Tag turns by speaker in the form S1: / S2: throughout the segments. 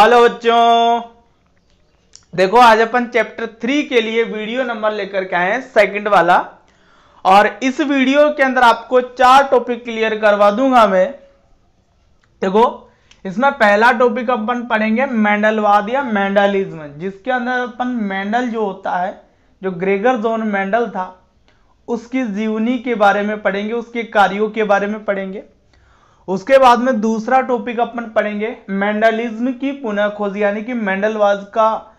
S1: Hello बच्चों, देखो आज अपन चैप्टर 3 के लिए वीडियो नंबर लेकर के आए हैं, सेकंड वाला। और इस वीडियो के अंदर आपको 4 टॉपिक क्लियर करवा दूंगा मैं। देखो, इसमें पहला टॉपिक अपन पढ़ेंगे मेंडलवाद या मेंडलिज्म, जिसके अंदर अपन मेंडल जो होता है, जो ग्रेगर जोन मेंडल था, उसकी जीवनी के बारे में पढ़ेंगे, उसके कार्यों के बारे में पढ़ेंगे। उसके बाद में दूसरा टॉपिक अपन पढ़ेंगे मेंडलिज्म की पुनः खोज, यानी कि मेंडलवाद का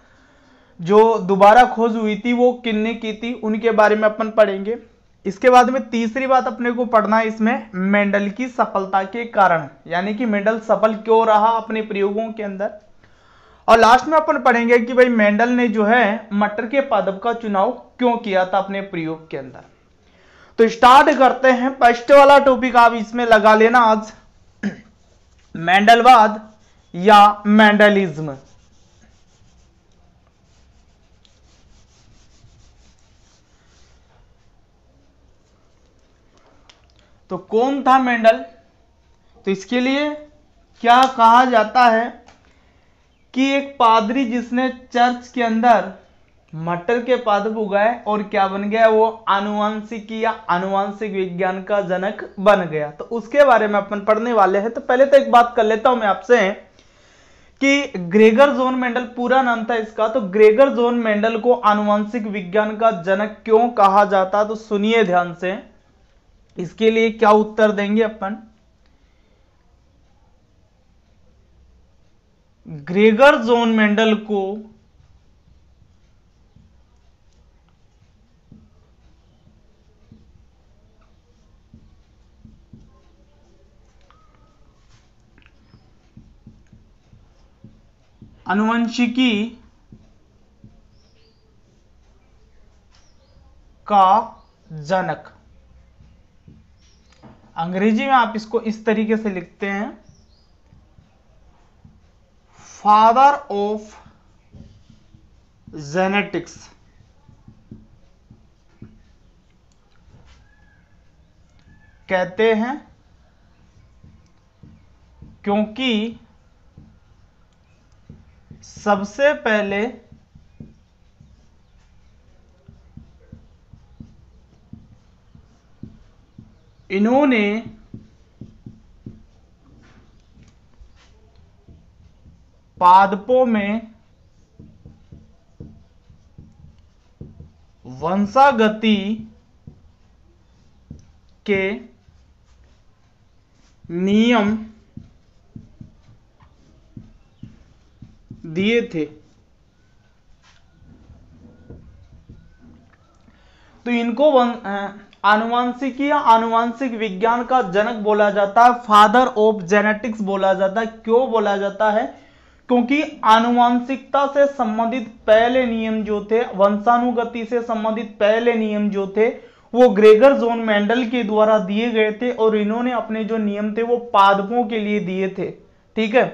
S1: जो दोबारा खोज हुई थी वो किसने की थी, उनके बारे में अपन पढ़ेंगे। इसके बाद में तीसरी बात अपने को पढ़ना है इसमें मेंडल की सफलता के कारण, यानी कि मेंडल सफल क्यों रहा अपने प्रयोगों के अंदर। और लास्ट में अपन पढ़ेंगे कि भाई मेंडल ने जो है मटर के पादप का चुनाव क्यों किया था अपने प्रयोग के अंदर। तो स्टार्ट करते हैं। फर्स्ट वाला टॉपिक आप इसमें लगा लेना आज, मेंडलवाद या मेंडलिज्म। तो कौन था मेंडल? तो इसके लिए क्या कहा जाता है कि एक पादरी जिसने चर्च के अंदर मटर के पादप उगाए और क्या बन गया, वो आनुवांशिकी या आनुवांशिक विज्ञान का जनक बन गया। तो उसके बारे में अपन पढ़ने वाले हैं। तो पहले तो एक बात कर लेता हूं मैं आपसे कि ग्रेगर जोन मेंडल पूरा नाम था इसका। तो ग्रेगर जोन मेंडल को आनुवांशिक विज्ञान का जनक क्यों कहा जाता? तो सुनिए ध्यान से, इसके लिए क्या उत्तर देंगे अपन। ग्रेगर जोन मेंडल को आनुवंशिकी का जनक, अंग्रेजी में आप इसको इस तरीके से लिखते हैं, फादर ऑफ जेनेटिक्स। कहते हैं क्योंकि सबसे पहले इन्होंने पादपों में वंशागति के नियम दिए थे। तो इनको आनुवांशिकी या आनुवांशिक विज्ञान का जनक बोला जाता है, फादर ऑफ जेनेटिक्स बोला जाता है। क्यों बोला जाता है? क्योंकि आनुवांशिकता से संबंधित पहले नियम जो थे, वंशानुगति से संबंधित पहले नियम जो थे, वो ग्रेगर जोन मेंडल के द्वारा दिए गए थे। और इन्होंने अपने जो नियम थे वो पादपों के लिए दिए थे। ठीक है,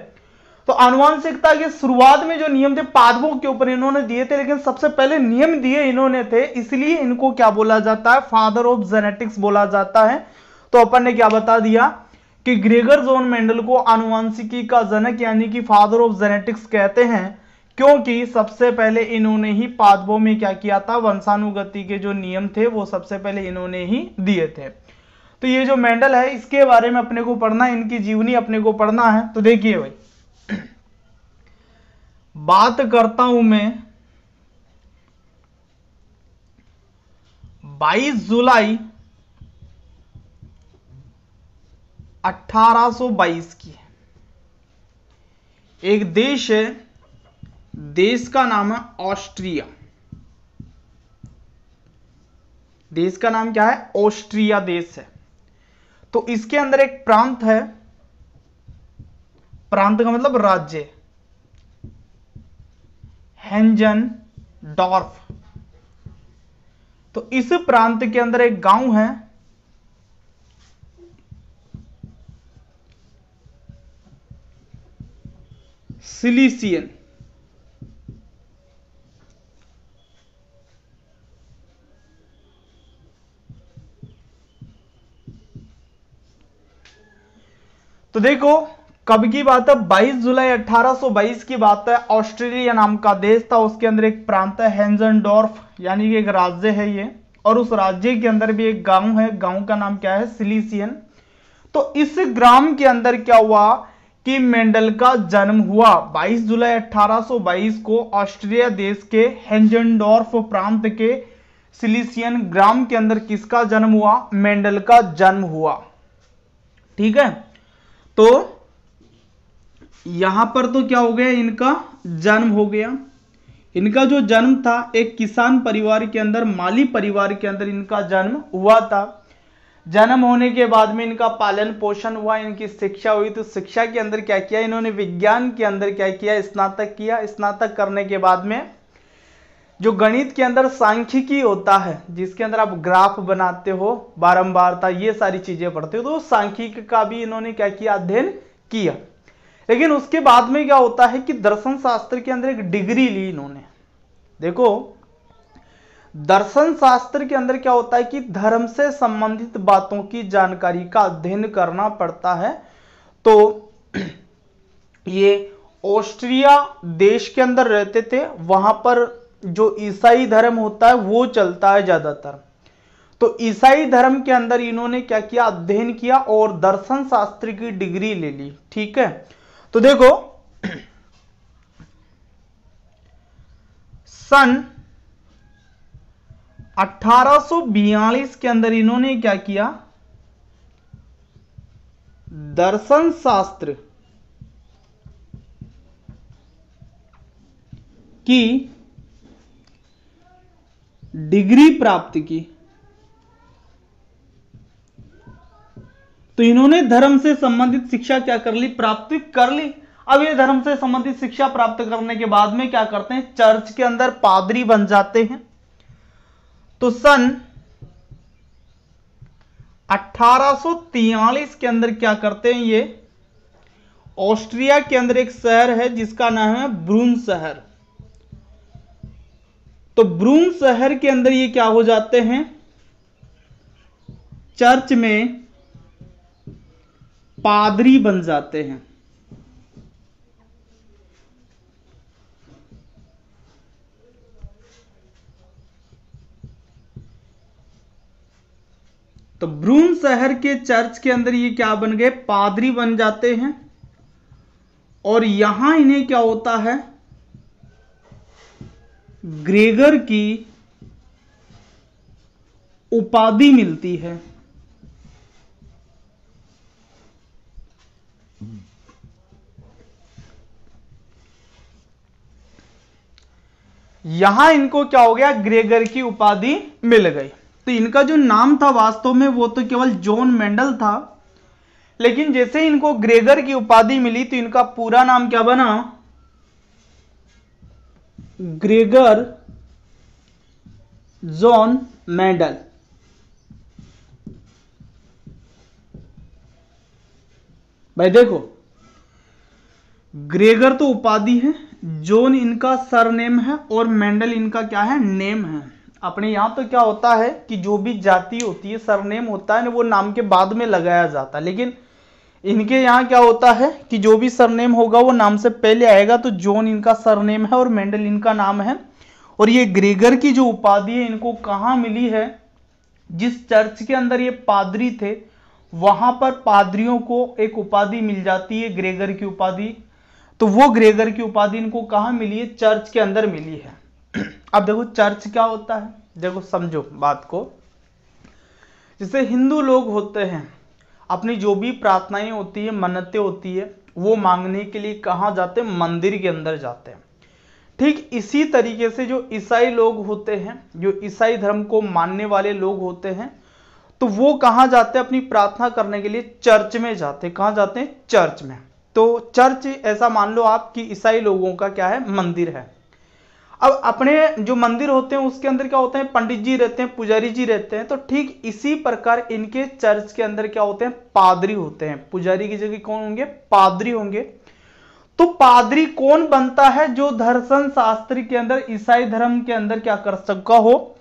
S1: तो आनुवांशिकता के शुरुआत में जो नियम थे पादपों के ऊपर इन्होंने दिए थे, लेकिन सबसे पहले नियम दिए इन्होंने थे, इसलिए इनको क्या बोला जाता है? फादर ऑफ जेनेटिक्स बोला जाता है। तो अपन ने क्या बता दिया कि ग्रेगर जोन मेंडल को आनुवांशिकी का जनक यानी कि फादर ऑफ जेनेटिक्स कहते हैं, क्योंकि सबसे पहले इन्होंने ही पादपों में क्या किया था, वंशानुगति के जो नियम थे वो सबसे पहले इन्होंने ही दिए थे। तो ये जो मेंडल है इसके बारे में अपने को पढ़ना है, इनकी जीवनी अपने को पढ़ना है। तो देखिए भाई, बात करता हूं मैं 22 जुलाई 1822 की। एक देश है, देश का नाम है ऑस्ट्रिया। देश का नाम क्या है? ऑस्ट्रिया देश है। तो इसके अंदर एक प्रांत है, प्रांत का मतलब राज्य, हेंजनडॉर्फ। तो इस प्रांत के अंदर एक गांव है सिलिसियन। तो देखो, कब की बात है? 22 जुलाई 1822 की बात है। ऑस्ट्रेलिया नाम का देश था, उसके अंदर एक प्रांत है हेंजनडॉर्फ, यानी कि एक राज्य है ये, और उस राज्य के अंदर भी एक गांव है, गांव का नाम क्या है? सिलिसियन। तो इस ग्राम के अंदर क्या हुआ कि मेंडल का जन्म हुआ। 22 जुलाई 1822 को ऑस्ट्रिया देश के हेंजनडॉर्फ प्रांत के सिलिसियन ग्राम के अंदर किसका जन्म हुआ? मेंडल का जन्म हुआ। ठीक है, तो यहां पर तो क्या हो गया? इनका जन्म हो गया। इनका जो जन्म था एक किसान परिवार के अंदर, माली परिवार के अंदर इनका जन्म हुआ था। जन्म होने के बाद में इनका पालन पोषण हुआ, इनकी शिक्षा हुई। तो शिक्षा के अंदर क्या किया इन्होंने? विज्ञान के अंदर क्या किया? स्नातक किया। स्नातक करने के बाद में जो गणित के अंदर सांख्यिकी होता है, जिसके अंदर आप ग्राफ बनाते हो, बारंबारता, ये सारी चीजें पढ़ते हो, तो सांख्यिकी का भी इन्होंने क्या किया? अध्ययन किया। लेकिन उसके बाद में क्या होता है कि दर्शन शास्त्र के अंदर एक डिग्री ली इन्होंने। देखो, दर्शन शास्त्र के अंदर क्या होता है कि धर्म से संबंधित बातों की जानकारी का अध्ययन करना पड़ता है। तो ये ऑस्ट्रिया देश के अंदर रहते थे, वहां पर जो ईसाई धर्म होता है वो चलता है ज्यादातर। तो ईसाई धर्म के अंदर इन्होंने क्या किया? अध्ययन किया और दर्शन शास्त्र की डिग्री ले ली। ठीक है, तो देखो सन 1842 के अंदर इन्होंने क्या किया? दर्शन शास्त्र की डिग्री प्राप्त की। तो इन्होंने धर्म से संबंधित शिक्षा क्या कर ली? प्राप्त कर ली। अब ये धर्म से संबंधित शिक्षा प्राप्त करने के बाद में क्या करते हैं? चर्च के अंदर पादरी बन जाते हैं। तो सन 1843 के अंदर क्या करते हैं? ये ऑस्ट्रिया के अंदर एक शहर है जिसका नाम है ब्रून शहर। तो ब्रून शहर के अंदर ये क्या हो जाते हैं? चर्च में पादरी बन जाते हैं। तो ब्रून शहर के चर्च के अंदर ये क्या बन गए? पादरी बन जाते हैं। और यहां इन्हें क्या होता है? ग्रेगर की उपाधि मिलती है। यहां इनको क्या हो गया? ग्रेगर की उपाधि मिल गई। तो इनका जो नाम था वास्तव में वो तो केवल जॉन मेंडल था, लेकिन जैसे इनको ग्रेगर की उपाधि मिली तो इनका पूरा नाम क्या बना? Gregor John Mendel. भाई देखो, ग्रेगर तो उपाधि है, जॉन इनका सरनेम है और मेंडल इनका क्या है? नेम है। अपने यहां तो क्या होता है कि जो भी जाति होती है, सरनेम होता है ना, वो नाम के बाद में लगाया जाता है। लेकिन इनके यहां क्या होता है कि जो भी सरनेम होगा वो नाम से पहले आएगा। तो जॉन इनका सरनेम है और मेंडल इनका नाम है। और ये ग्रेगर की जो उपाधि है इनको कहां मिली है? जिस चर्च के अंदर ये पादरी थे वहां पर पादरियों को एक उपाधि मिल जाती है, ग्रेगर की उपाधि। तो वो ग्रेगर की उपाधि इनको कहां मिली है? चर्च के अंदर मिली है। अब देखो चर्च क्या होता है, देखो समझो बात को। जैसे हिंदू लोग होते हैं, अपनी जो भी प्रार्थनाएं होती है, मन्नतें होती है, वो मांगने के लिए कहां जाते हैं? मंदिर के अंदर जाते हैं। ठीक इसी तरीके से जो ईसाई लोग होते हैं, जो ईसाई धर्म को मानने वाले लोग होते हैं, तो वो कहां जाते हैं अपनी प्रार्थना करने के लिए? चर्च में जाते हैं। कहां जाते हैं? चर्च में। तो चर्च ऐसा मान लो आप कि ईसाई लोगों का क्या है? मंदिर है। अब अपने जो मंदिर होते हैं उसके अंदर क्या होते हैं? पंडित जी रहते हैं, पुजारी जी रहते हैं। तो ठीक इसी प्रकार इनके चर्च के अंदर क्या होते हैं? पादरी होते हैं। पुजारी की जगह कौन होंगे? पादरी होंगे। तो पादरी कौन बनता है? जो दर्शन शास्त्र के अंदर ईसाई धर्म के अंदर क्या कर सका हो?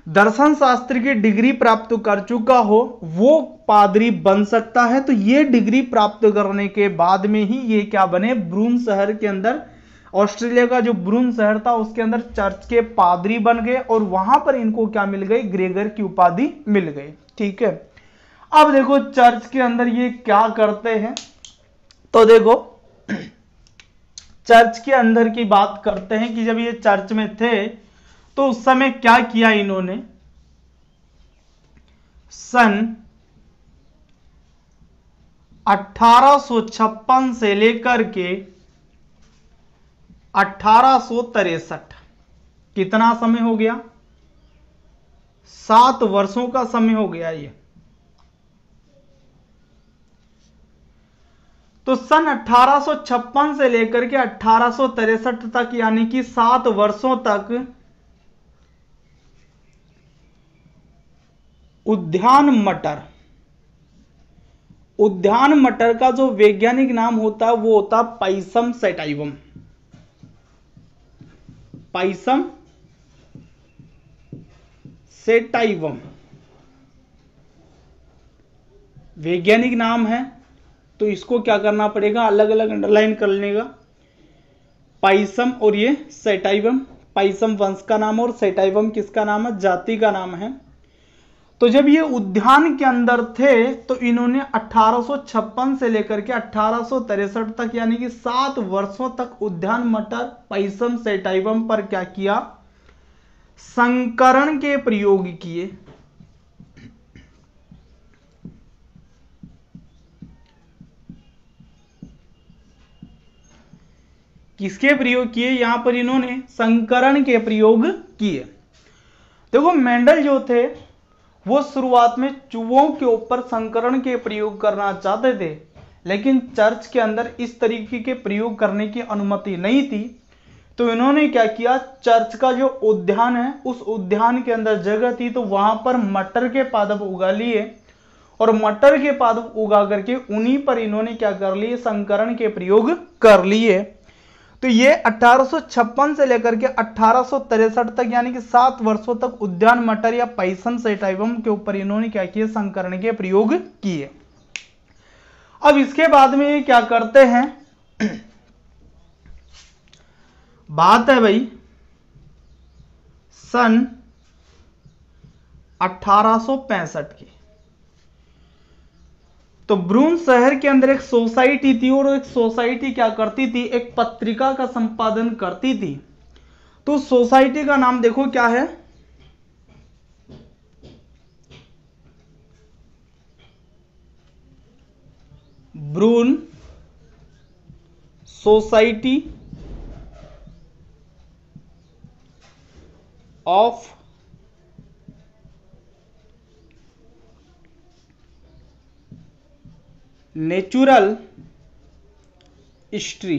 S1: दर्शन शास्त्र की डिग्री प्राप्त कर चुका हो वो पादरी बन सकता है। तो ये डिग्री प्राप्त करने के बाद में ही ये क्या बने, ब्रून शहर के अंदर, ऑस्ट्रेलिया का जो ब्रून शहर था उसके अंदर चर्च के पादरी बन गए और वहां पर इनको क्या मिल गई, ग्रेगर की उपाधि मिल गई। ठीक है, अब देखो चर्च के अंदर ये क्या करते हैं, तो देखो चर्च के अंदर की बात करते हैं कि जब ये चर्च में थे तो उस समय क्या किया इन्होंने, सन 1856 से लेकर के 1863, कितना समय हो गया, 7 वर्षों का समय हो गया ये। तो सन 1856 से लेकर के 1863 तक यानी कि 7 वर्षों तक उद्यान मटर का जो वैज्ञानिक नाम होता है वो होता पाइसम सैटाइवम। पाइसम सैटाइवम वैज्ञानिक नाम है, तो इसको क्या करना पड़ेगा, अलग अलग अंडरलाइन कर लेगा। पाइसम और ये सैटाइवम, पाइसम वंश का नाम और सैटाइवम किसका नाम है, जाति का नाम है। तो जब ये उद्यान के अंदर थे तो इन्होंने 1856 से लेकर के 1863 तक यानी कि 7 वर्षों तक उद्यान मटर पाइसम सैटाइवम पर क्या किया, संकरण के प्रयोग किए। किसके प्रयोग किए, यहां पर इन्होंने संकरण के प्रयोग किए। देखो मेंडल जो थे वो शुरुआत में चूहों के ऊपर संकरण के प्रयोग करना चाहते थे, लेकिन चर्च के अंदर इस तरीके के प्रयोग करने की अनुमति नहीं थी। तो इन्होंने क्या किया, चर्च का जो उद्यान है उस उद्यान के अंदर जगह थी तो वहां पर मटर के पादप उगा लिए और मटर के पादप उगा करके उन्हीं पर इन्होंने क्या कर लिए, संकरण के प्रयोग कर लिए। तो ये 1856 से लेकर के 1863 तक यानी कि 7 वर्षों तक उद्यान मटर या पाइसम सैटाइवम के ऊपर इन्होंने क्या किया, संकरण के प्रयोग किए। अब इसके बाद में ये क्या करते हैं, बात है भाई सन 1865 की। तो ब्रून शहर के अंदर एक सोसाइटी थी और एक सोसाइटी क्या करती थी, एक पत्रिका का संपादन करती थी। तो सोसाइटी का नाम देखो क्या है, ब्रून सोसाइटी ऑफ नेचुरल हिस्ट्री।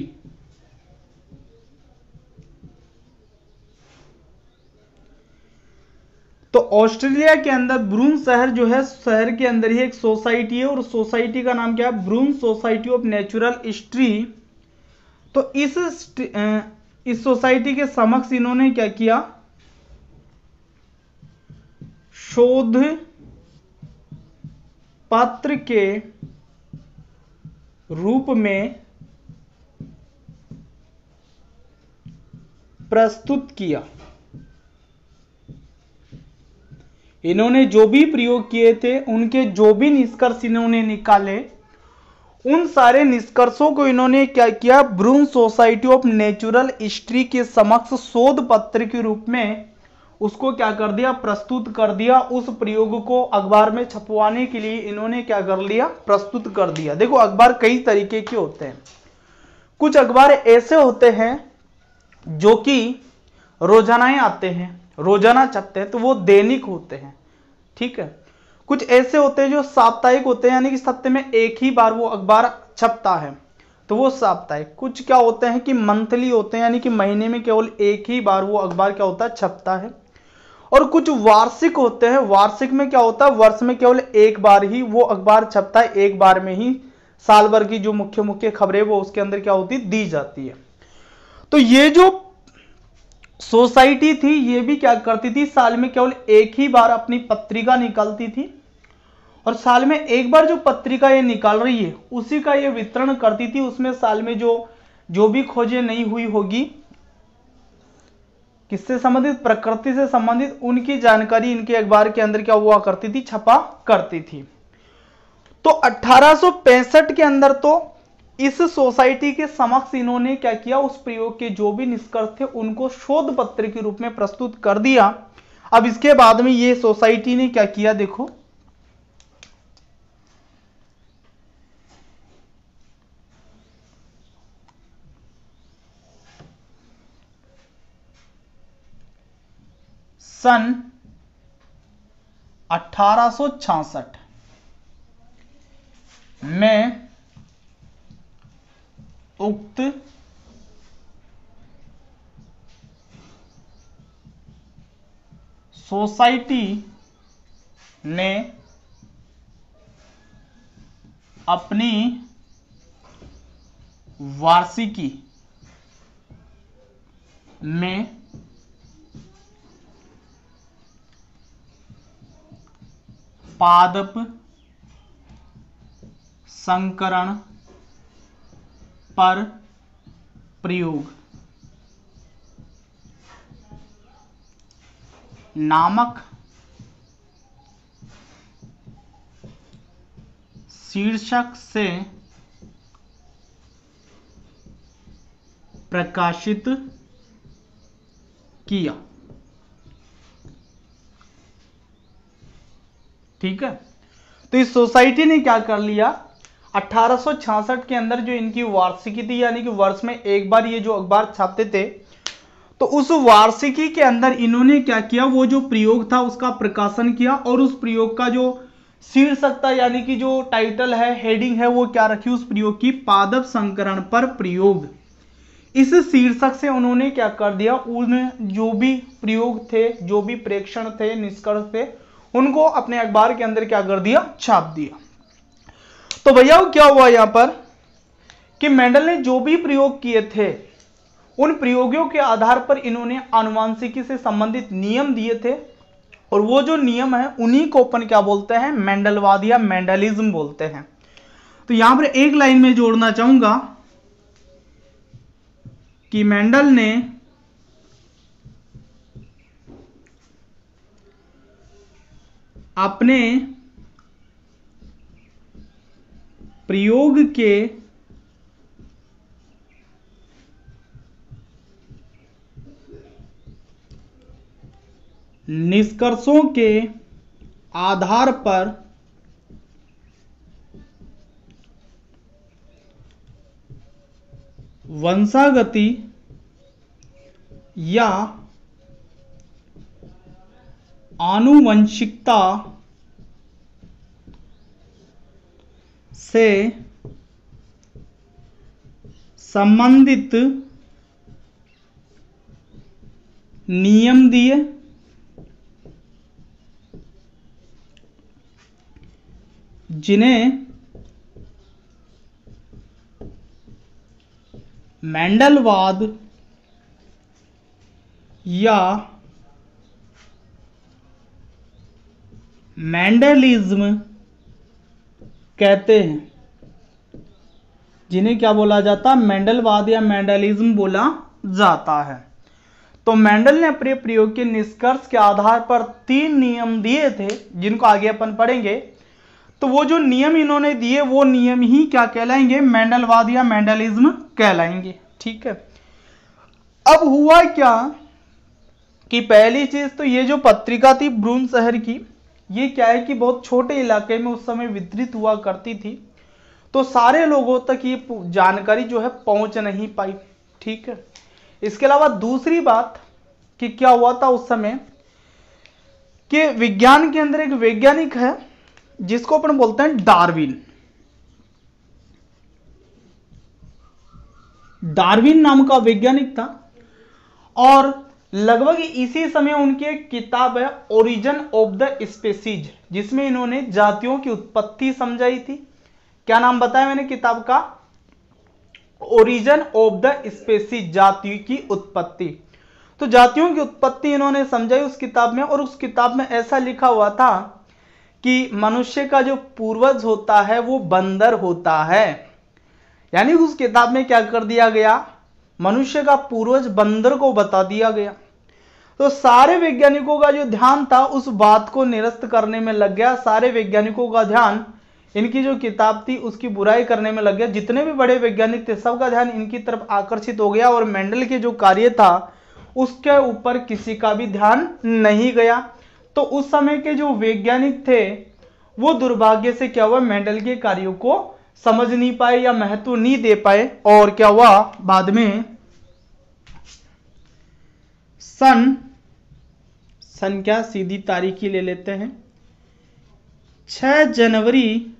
S1: तो ऑस्ट्रेलिया के अंदर ब्रून शहर जो है, शहर के अंदर ही एक सोसाइटी है और सोसाइटी का नाम क्या है, ब्रून सोसाइटी ऑफ नेचुरल हिस्ट्री। तो इस सोसाइटी के समक्ष इन्होंने क्या किया, शोध पत्र के रूप में प्रस्तुत किया। इन्होंने जो भी प्रयोग किए थे उनके जो भी निष्कर्ष इन्होंने निकाले उन सारे निष्कर्षों को इन्होंने क्या किया, ब्रून सोसाइटी ऑफ नेचुरल हिस्ट्री के समक्ष शोध पत्र के रूप में उसको क्या कर दिया, प्रस्तुत कर दिया। उस प्रयोग को अखबार में छपवाने के लिए इन्होंने क्या कर लिया, प्रस्तुत कर दिया। देखो अखबार कई तरीके के होते हैं, कुछ अखबार ऐसे होते हैं जो कि रोजानाएं आते हैं, रोजाना छपते हैं, तो वो दैनिक होते हैं। ठीक है, कुछ ऐसे होते हैं जो साप्ताहिक होते हैं यानी कि सप्ताह में एक ही बार वो अखबार छपता है, तो वो साप्ताहिक। कुछ क्या होते हैं कि मंथली होते हैं यानी कि महीने में केवल एक ही बार वो अखबार क्या होता है, छपता है। और कुछ वार्षिक होते हैं, वार्षिक में क्या होता है, वर्ष में केवल एक बार ही वो अखबार छपता है, एक बार में ही साल भर की जो मुख्य मुख्य खबरें वो उसके अंदर क्या होती दी जाती है। तो ये जो सोसाइटी थी ये भी क्या करती थी, साल में केवल एक ही बार अपनी पत्रिका निकालती थी, और साल में एक बार जो पत्रिका ये निकाल रही है उसी का ये वितरण करती थी। उसमें साल में जो भी खोजें नहीं हुई होगी, किससे संबंधित, प्रकृति से संबंधित, उनकी जानकारी इनके अखबार के अंदर क्या हुआ करती थी, छपा करती थी। तो 1865 के अंदर तो इस सोसाइटी के समक्ष इन्होंने क्या किया, उस प्रयोग के जो भी निष्कर्ष थे उनको शोध पत्र के रूप में प्रस्तुत कर दिया। अब इसके बाद में ये सोसाइटी ने क्या किया, देखो सन 1866 में उक्त सोसाइटी ने अपनी वार्षिकी में पादप संकरण पर प्रयोग नामक शीर्षक से प्रकाशित किया। ठीक है, तो इस सोसाइटी ने क्या कर लिया, 1866 के अंदर जो इनकी वार्षिकी थी, यानी कि वर्ष में एक बार ये जो अखबार छापते थे, तो उस वार्षिकी के अंदर इन्होंने क्या किया, वो जो प्रयोग था उसका प्रकाशन किया, और उस प्रयोग का जो शीर्षक था, यानी कि जो टाइटल है, हेडिंग है, वो क्या रखी उस प्रयोग की, पादप संकरण पर प्रयोग। इस शीर्षक से उन्होंने क्या कर दिया, उन जो भी प्रयोग थे, जो भी प्रेक्षण थे, निष्कर्ष थे, उनको अपने अखबार के अंदर क्या कर दिया, छाप दिया। तो भैया क्या हुआ यहां पर कि मेंडल ने जो भी प्रयोग किए थे उन प्रयोगों के आधार पर इन्होंने आनुवंशिकी से संबंधित नियम दिए थे, और वो जो नियम है उन्हीं को अपन क्या बोलते हैं, मेंडलवाद या मेंडलिज्म बोलते हैं। तो यहां पर एक लाइन में जोड़ना चाहूंगा कि मेंडल ने अपने प्रयोग के निष्कर्षों के आधार पर वंशागति या आनुवंशिकता से संबंधित नियम दिए, जिन्हें मेंडलवाद या मेंडलिज्म कहते हैं, जिन्हें क्या बोला जाता है, मेंडलवाद या मेंडलिज्म बोला जाता है। तो मेंडल ने अपने प्रयोग के निष्कर्ष के आधार पर 3 नियम दिए थे, जिनको आगे अपन पढ़ेंगे। तो वो जो नियम इन्होंने दिए वो नियम ही क्या कहलाएंगे, मेंडलवाद या मेंडलिज्म कहलाएंगे। ठीक है, अब हुआ क्या कि पहली चीज तो ये जो पत्रिका थी ब्रून शहर की, ये क्या है कि बहुत छोटे इलाके में उस समय वितरित हुआ करती थी, तो सारे लोगों तक ये जानकारी जो है पहुंच नहीं पाई। ठीक है, इसके अलावा दूसरी बात कि क्या हुआ था उस समय कि विज्ञान के अंदर एक वैज्ञानिक है जिसको अपन बोलते हैं डार्विन। डार्विन नाम का वैज्ञानिक था, और लगभग इसी समय उनकी एक किताब है ओरिजिन ऑफ द स्पीसीज, जिसमें इन्होंने जातियों की उत्पत्ति समझाई थी। क्या नाम बताया मैंने किताब का, ओरिजिन ऑफ द स्पीसीज, जाति की उत्पत्ति। तो जातियों की उत्पत्ति इन्होंने समझाई उस किताब में, और उस किताब में ऐसा लिखा हुआ था कि मनुष्य का जो पूर्वज होता है वो बंदर होता है। यानी उस किताब में क्या कर दिया गया, मनुष्य का पूर्वज बंदर को बता दिया गया। तो सारे वैज्ञानिकों का जो ध्यान था उस बात को निरस्त करने में लग गया। सारे वैज्ञानिकों का ध्यान इनकी जो किताब थी उसकी बुराई करने में लग गया। जितने भी बड़े वैज्ञानिक थे सबका ध्यान इनकी तरफ आकर्षित हो गया, और मेंडल के जो कार्य था उसके ऊपर किसी का भी ध्यान नहीं गया। तो उस समय के जो वैज्ञानिक थे वो दुर्भाग्य से क्या हुआ, मेंडल के कार्यों को समझ नहीं पाए या महत्व नहीं दे पाए। और क्या हुआ, बाद में सन क्या सीधी तारीख ही ले लेते हैं, 6 जनवरी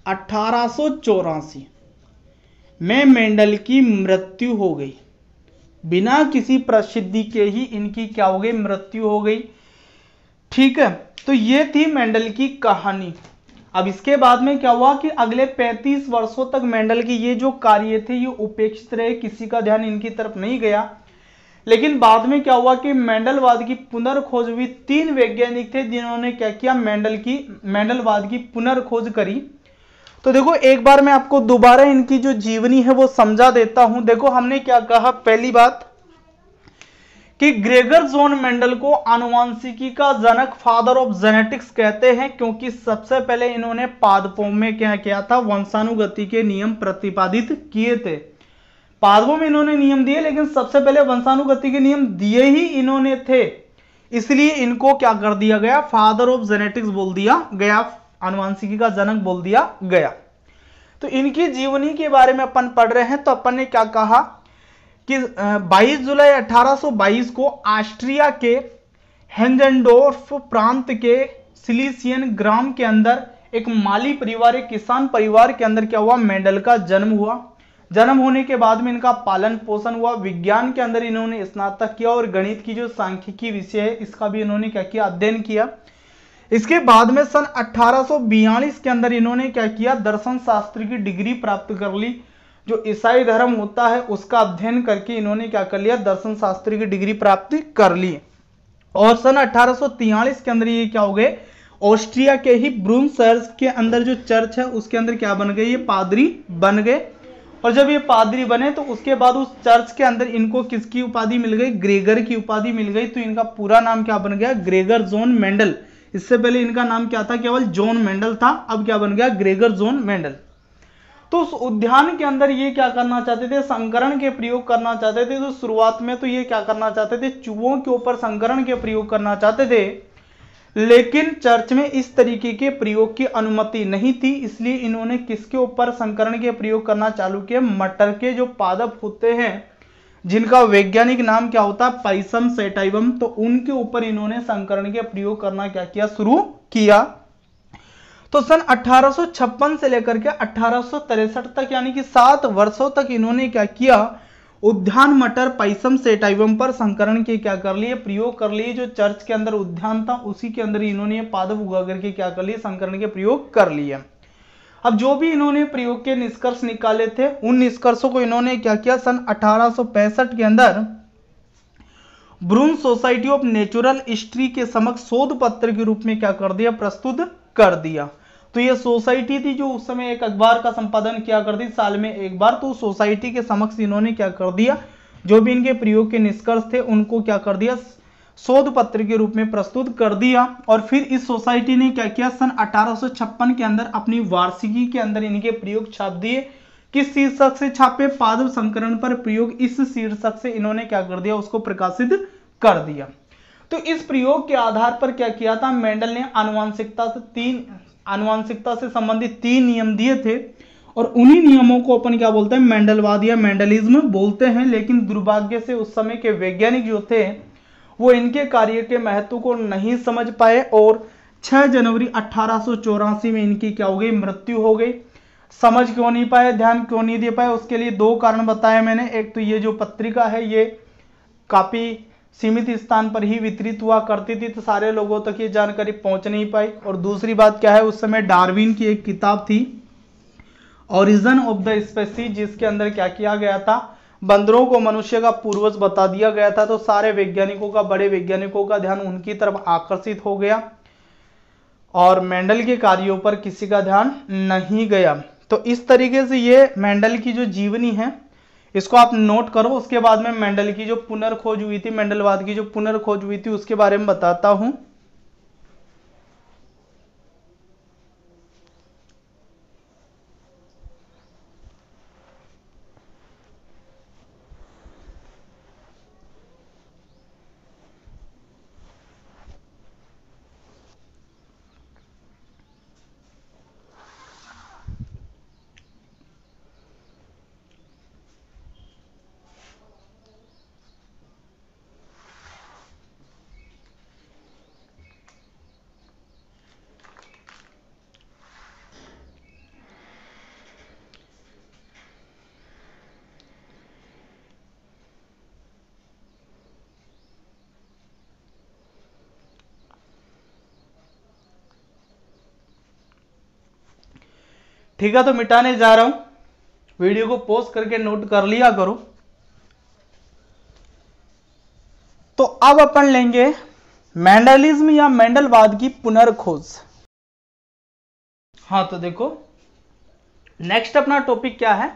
S1: 1884 में मेंडल की मृत्यु हो गई। बिना किसी प्रसिद्धि के ही इनकी क्या हो गई, मृत्यु हो गई। ठीक है, तो ये थी मेंडल की कहानी। अब इसके बाद में क्या हुआ कि अगले 35 वर्षों तक मेंडल की ये जो कार्य थे ये उपेक्षित रहे, किसी का ध्यान इनकी तरफ नहीं गया। लेकिन बाद में क्या हुआ कि मेंडलवाद की पुनर्खोज हुई। 3 वैज्ञानिक थे जिन्होंने क्या किया, मेंडलवाद की पुनर्खोज करी। तो देखो एक बार मैं आपको दोबारा इनकी जो जीवनी है वो समझा देता हूं। देखो हमने क्या कहा, पहली बात कि ग्रेगर जॉन मेंडल को आनुवांशिकी का जनक, फादर ऑफ जेनेटिक्स कहते हैं, क्योंकि सबसे पहले इन्होंने पादपों में क्या किया था, वंशानुगति के नियम प्रतिपादित किए थे। पादपों में इन्होंने नियम दिए, लेकिन सबसे पहले वंशानुगति के नियम दिए ही इन्होंने थे, इसलिए इनको क्या कर दिया गया, फादर ऑफ जेनेटिक्स बोल दिया गया, आनुवांशिकी का जनक बोल दिया गया। तो इनकी जीवनी के बारे में अपन पढ़ रहे हैं। तो अपन ने क्या कहा कि 22 जुलाई 1822 को ऑस्ट्रिया के हेंजेंडोर्फ प्रांत के सिलीसियन ग्राम के अंदर एक माली परिवार, एक किसान परिवार के अंदर क्या हुआ, मेंडल का जन्म हुआ। जन्म होने के बाद में इनका पालन पोषण हुआ। विज्ञान के अंदर इन्होंने स्नातक किया, और गणित की जो सांख्यिकी विषय है इसका भी इन्होंने क्या किया, अध्ययन किया। इसके बाद में सन 1842 के अंदर इन्होंने क्या किया, दर्शन शास्त्र की डिग्री प्राप्त कर ली। जो ईसाई धर्म होता है उसका अध्ययन करके इन्होंने क्या कर लिया, दर्शन शास्त्र की डिग्री प्राप्त कर ली। और सन 1843 के अंदर ये क्या हो गए, ऑस्ट्रिया के ही ब्रूनशहर के अंदर जो चर्च है उसके अंदर क्या बन गए, ये पादरी बन गए। और जब ये पादरी बने तो उसके बाद उस चर्च के अंदर इनको किसकी उपाधि मिल गई, ग्रेगर की उपाधि मिल गई। तो इनका पूरा नाम क्या बन गया, ग्रेगर जॉन मेंडल। इससे पहले इनका नाम क्या था, केवल जॉन मेंडल था, अब क्या बन गया, ग्रेगर जॉन मेंडल। तो उस उद्यान के अंदर ये क्या करना चाहते थे, संकरण के प्रयोग करना चाहते थे। तो शुरुआत में तो ये क्या करना चाहते थे, चूहों के ऊपर संकरण के प्रयोग करना चाहते थे, लेकिन चर्च में इस तरीके के प्रयोग की अनुमति नहीं थी, इसलिए इन्होंने किसके ऊपर संकरण के प्रयोग करना चालू किया, मटर के जो पादप होते हैं जिनका वैज्ञानिक नाम क्या होता है, पाइसम सेटाइवम, तो उनके ऊपर इन्होंने संकरण के प्रयोग करना क्या किया, शुरू किया। तो सन 1856 से लेकर के 1863 तक यानी कि 7 वर्षों तक इन्होंने क्या किया, उद्यान मटर पाइसम सेटाइवम पर संकरण के क्या कर लिए, प्रयोग कर लिए। जो चर्च के अंदर उद्यान था उसी के अंदर इन्होंने पादप उगा करके क्या कर लिए, संकरण के प्रयोग कर लिए। अब जो भी इन्होंने प्रयोग के निष्कर्ष निकाले थे उन निष्कर्षों को इन्होंने क्या किया, सन 1865 के अंदर ब्रून सोसाइटी ऑफ नेचुरल हिस्ट्री के समक्ष शोध पत्र के रूप में क्या कर दिया, प्रस्तुत कर दिया। तो ये सोसाइटी थी जो उस समय एक अखबार का संपादन किया करती साल में एक बार। तो सोसाइटी के समक्ष इन्होंने क्या कर दिया, जो भी इनके प्रयोग के निष्कर्ष थे उनको क्या कर दिया, शोध पत्र के रूप में प्रस्तुत कर दिया। और फिर इस सोसाइटी ने क्या किया, सन 1856 के अंदर अपनी वार्षिकी के अंदर इनके प्रयोग छाप दिए। किस शीर्षक से छापे, पादप संकरण पर प्रयोग, इस शीर्षक से इन्होंने क्या कर दिया, उसको प्रकाशित कर दिया। तो इस प्रयोग के आधार पर क्या किया था, मेंडल ने आनुवांशिकता से संबंधित 3 नियम दिए थे, और उन्हीं नियमों को अपन क्या बोलते हैं, मेंडलवाद या मेंडलिज्म बोलते हैं। लेकिन दुर्भाग्य से उस समय के वैज्ञानिक जो थे वो इनके कार्य के महत्व को नहीं समझ पाए, और 6 जनवरी 1884 में इनकी क्या हो गई, मृत्यु हो गई। समझ क्यों नहीं पाए, ध्यान क्यों नहीं दे पाए, उसके लिए 2 कारण बताए मैंने। एक तो ये जो पत्रिका है ये काफी सीमित स्थान पर ही वितरित हुआ करती थी, तो सारे लोगों तक ये जानकारी पहुंच नहीं पाई। और दूसरी बात क्या है, उस समय डार्विन की एक किताब थी, ओरिजिन ऑफ द स्पीसीज, जिसके अंदर क्या किया गया था, बंदरों को मनुष्य का पूर्वज बता दिया गया था, तो सारे वैज्ञानिकों का, बड़े वैज्ञानिकों का ध्यान उनकी तरफ आकर्षित हो गया और मेंडल के कार्यों पर किसी का ध्यान नहीं गया। तो इस तरीके से ये मेंडल की जो जीवनी है इसको आप नोट करो। उसके बाद में मेंडल की जो पुनर्खोज हुई थी, मेंडलवाद की जो पुनर्खोज हुई थी, उसके बारे में बताता हूं। ठीक है, तो मिटाने जा रहा हूं, वीडियो को पॉज करके नोट कर लिया करो। तो अब अपन लेंगे मेंडलिज्म या मेंडलवाद की पुनर्खोज। हाँ, तो देखो नेक्स्ट अपना टॉपिक क्या है,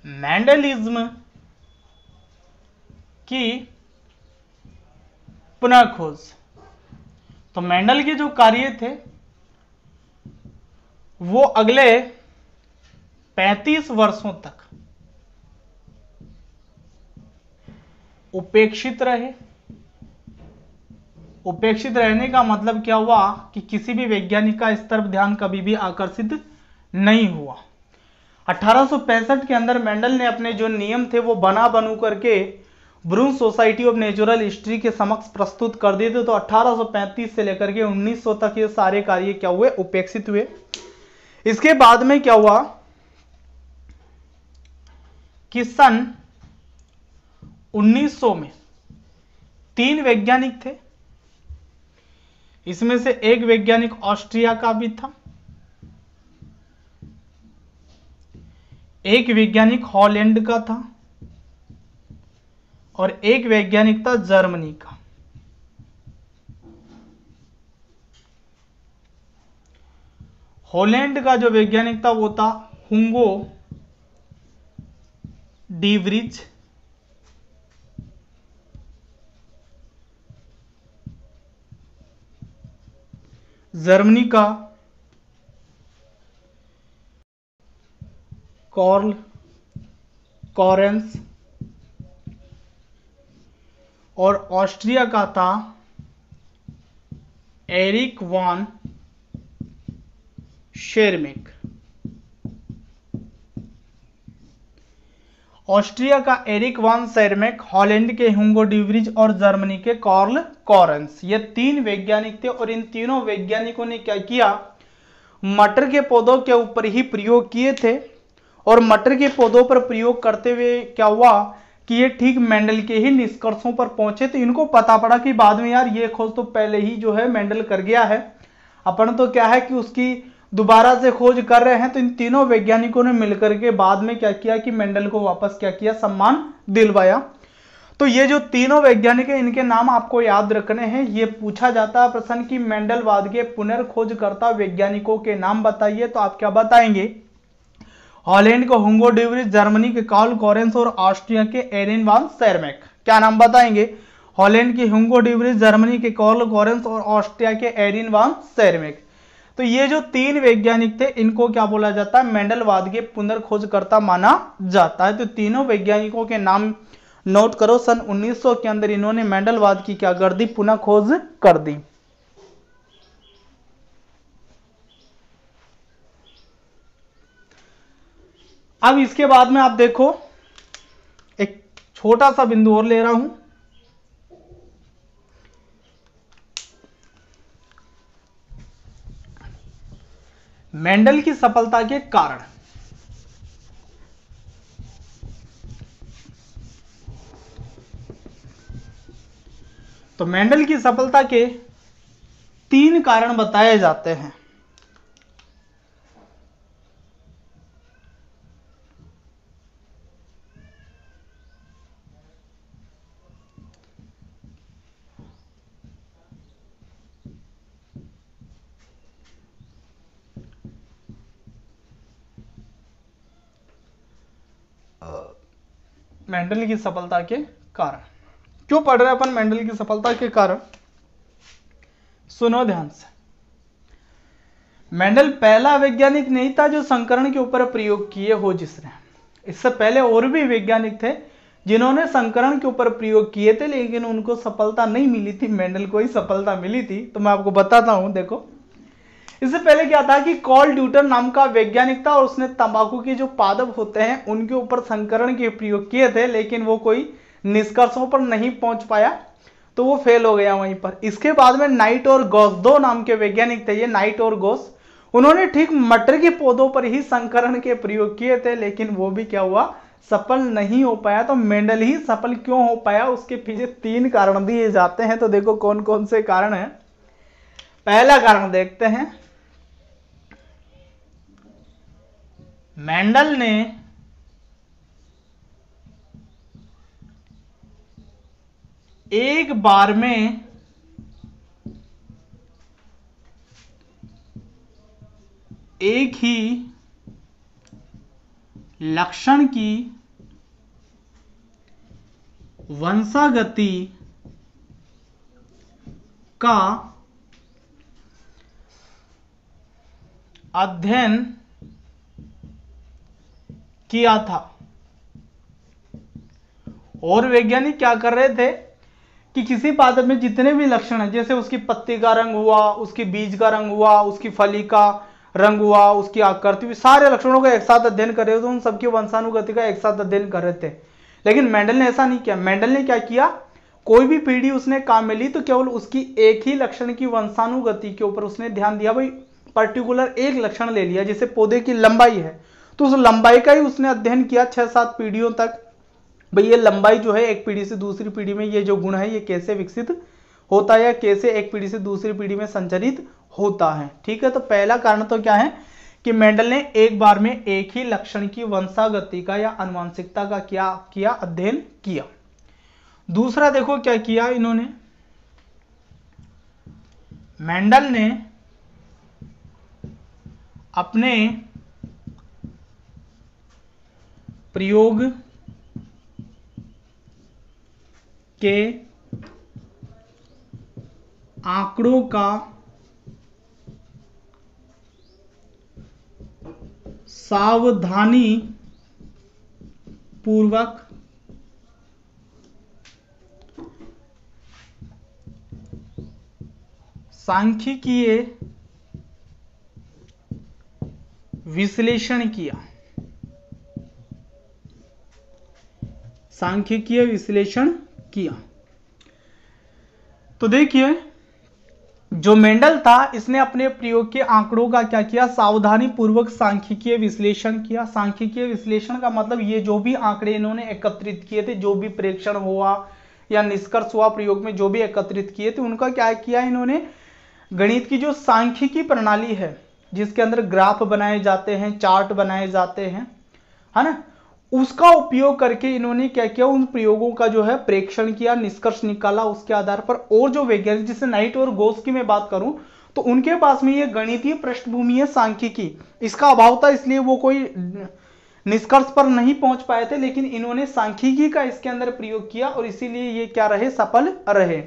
S1: मेंडलिज्म की पुनर्खोज। तो मेंडल के जो कार्य थे वो अगले 35 वर्षों तक उपेक्षित रहे। उपेक्षित रहने का मतलब क्या हुआ कि किसी भी वैज्ञानिक का इस तरफ ध्यान कभी भी आकर्षित नहीं हुआ। 1865 के अंदर मेंडल ने अपने जो नियम थे वो बनू करके ब्रून सोसाइटी ऑफ नेचुरल हिस्ट्री के समक्ष प्रस्तुत कर दिए थे। तो 1835 से लेकर के 1900 तक ये सारे कार्य क्या हुए, उपेक्षित हुए। इसके बाद में क्या हुआ कि सन 1900 में 3 वैज्ञानिक थे। इसमें से एक वैज्ञानिक ऑस्ट्रिया का भी था, एक वैज्ञानिक हॉलैंड का था और एक वैज्ञानिक था जर्मनी का। हॉलैंड का जो वैज्ञानिक था वो था हुंगो डीवरिज। जर्मनी का कार्ल कॉरेंस और ऑस्ट्रिया का था एरिक वान शेरमेक। ऑस्ट्रिया का एरिक वान शेरमेक, हॉलैंड के हुंगो डीवरिज और जर्मनी के कार्ल कॉरेंस, ये 3 वैज्ञानिक थे। और इन तीनों वैज्ञानिकों ने क्या किया, मटर के पौधों के ऊपर ही प्रयोग किए थे। और मटर के पौधों पर प्रयोग करते हुए क्या हुआ कि ये ठीक मेंडल के ही निष्कर्षों पर पहुंचे। तो इनको पता पड़ा कि बाद में यार ये खोज तो पहले ही जो है मेंडल कर गया है, अपन तो क्या है कि उसकी दोबारा से खोज कर रहे हैं। तो इन तीनों वैज्ञानिकों ने मिलकर के बाद में क्या किया कि मेंडल को वापस क्या किया, सम्मान दिलवाया। तो ये जो तीनों वैज्ञानिक हैं इनके नाम आपको याद रखने हैं। ये पूछा जाता है प्रश्न कि मेंडलवाद के पुनर्खोजकर्ता वैज्ञानिकों के नाम बताइए, तो आप क्या बताएंगे, हॉलैंड को हुंगो डीवरिज, जर्मनी के कार्ल कॉरेंस और ऑस्ट्रिया के एरिक वान शेरमेक। क्या नाम बताएंगे, हॉलैंड के हुंगो डीवरिज, जर्मनी के कार्ल कॉरेंस और ऑस्ट्रिया के एरिक वान शेरमेक। तो ये जो 3 वैज्ञानिक थे इनको क्या बोला जाता है, मेंडलवाद के पुनर्खोजकर्ता माना जाता है। तो तीनों वैज्ञानिकों के नाम नोट करो। सन 1900 के अंदर इन्होंने मेंडलवाद की क्या कर दी, पुनः खोज कर दी। अब इसके बाद में आप देखो, एक छोटा सा बिंदु और ले रहा हूं। मेंडल की सफलता के कारण। तो मेंडल की सफलता के 3 कारण बताए जाते हैं। मेंडल की सफलता के कारण। क्यों पढ़ रहे हैं अपन मेंडल की सफलता के कारण? सुनो ध्यान से। मेंडल पहला वैज्ञानिक नहीं था जो संकरण के ऊपर प्रयोग किए हो जिसने। इससे पहले और भी वैज्ञानिक थे जिन्होंने संकरण के ऊपर प्रयोग किए थे, लेकिन उनको सफलता नहीं मिली थी। मेंडल को ही सफलता मिली थी। तो मैं आपको बताता हूं। देखो, इससे पहले क्या था कि कार्ल ड्यूटर नाम का वैज्ञानिक था और उसने तंबाकू के जो पादप होते हैं उनके ऊपर संकरण के प्रयोग किए थे, लेकिन वो कोई निष्कर्षों पर नहीं पहुंच पाया, तो वो फेल हो गया वहीं पर। इसके बाद में नाइट और गॉस, दो नाम के वैज्ञानिक थे ये, नाइट और गॉस। उन्होंने ठीक मटर के पौधों पर ही संकरण के प्रयोग किए थे, लेकिन वो भी क्या हुआ, सफल नहीं हो पाया। तो मेंडल ही सफल क्यों हो पाया, उसके पीछे 3 कारण दिए जाते हैं। तो देखो कौन कौन से कारण हैं। पहला कारण देखते हैं। मेंडल ने एक बार में एक ही लक्षण की वंशागति का अध्ययन किया था। और वैज्ञानिक क्या कर रहे थे कि किसी पादप में जितने भी लक्षण हैं, जैसे उसकी पत्ती का रंग हुआ, उसकी बीज का रंग हुआ, उसकी फली का रंग हुआ, उसकी आकृति हुई, सारे लक्षणों का एक साथ अध्ययन कर रहे थे। उन सबकी वंशानुगति का एक साथ अध्ययन कर रहे थे। लेकिन मेंडल ने ऐसा नहीं किया। मेंडल ने क्या किया, कोई भी पीढ़ी उसने काम में ली तो केवल उसकी एक ही लक्षण की वंशानुगति के ऊपर उसने ध्यान दिया। भाई पर्टिकुलर एक लक्षण ले लिया, जैसे पौधे की लंबाई है तो उस लंबाई का ही उसने अध्ययन किया 6-7 पीढ़ियों तक। भाई ये लंबाई जो है एक पीढ़ी से दूसरी पीढ़ी में ये जो गुण है ये कैसे विकसित होता है या कैसे एक पीढ़ी से दूसरी पीढ़ी में संचरित होता है। ठीक है, तो पहला कारण तो क्या है कि मेंडल ने एक बार में एक ही लक्षण की वंशागति का या आनुवंशिकता का क्या किया, अध्ययन किया। दूसरा देखो क्या किया इन्होंने, मेंडल ने अपने प्रयोग के आंकड़ों का सावधानी पूर्वक सांख्यिकीय विश्लेषण किया। सांख्यिकीय विश्लेषण किया। तो देखिए जो मेंडल था इसने अपने प्रयोग के आंकड़ों का क्या किया, सावधानी पूर्वक सांख्यिकीय विश्लेषण किया। सांख्यिकीय विश्लेषण का मतलब ये जो भी आंकड़े इन्होंने एकत्रित किए थे, जो भी प्रेक्षण हुआ या निष्कर्ष हुआ प्रयोग में, जो भी एकत्रित किए थे उनका क्या किया इन्होंने, गणित की जो सांख्यिकी प्रणाली है जिसके अंदर ग्राफ बनाए जाते हैं, चार्ट बनाए जाते हैं, है ना, उसका उपयोग करके इन्होंने क्या किया, उन प्रयोगों का जो है प्रेक्षण किया, निष्कर्ष निकाला उसके आधार पर। और जो वैज्ञानिक जैसे नाइट और गोस की मैं बात करूं तो उनके पास में ये गणितीय पृष्ठभूमि है, सांख्यिकी इसका अभाव था, इसलिए वो कोई निष्कर्ष पर नहीं पहुंच पाए थे। लेकिन इन्होंने सांख्यिकी का इसके अंदर प्रयोग किया और इसीलिए ये क्या रहे, सफल रहे।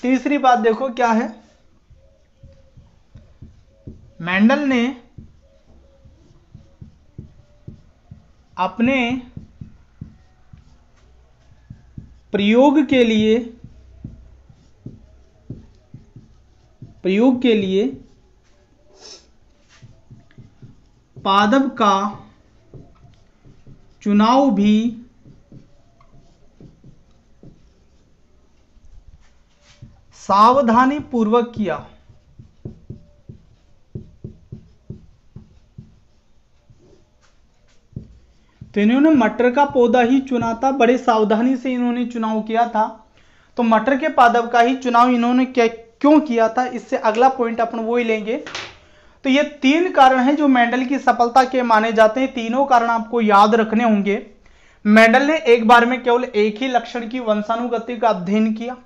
S1: तीसरी बात देखो क्या है, मेंडल ने अपने प्रयोग के लिए पादप का चुनाव भी सावधानी पूर्वक किया। तो इन्होंने मटर का पौधा ही चुना था, बड़े सावधानी से इन्होंने चुनाव किया था। तो मटर के पादप का ही चुनाव इन्होंने क्यों किया था, इससे अगला पॉइंट अपन वो ही लेंगे। तो ये 3 कारण हैं जो मेंडल की सफलता के माने जाते हैं। तीनों कारण आपको याद रखने होंगे। मेंडल ने एक बार में केवल एक ही लक्षण की वंशानुगति का अध्ययन किया।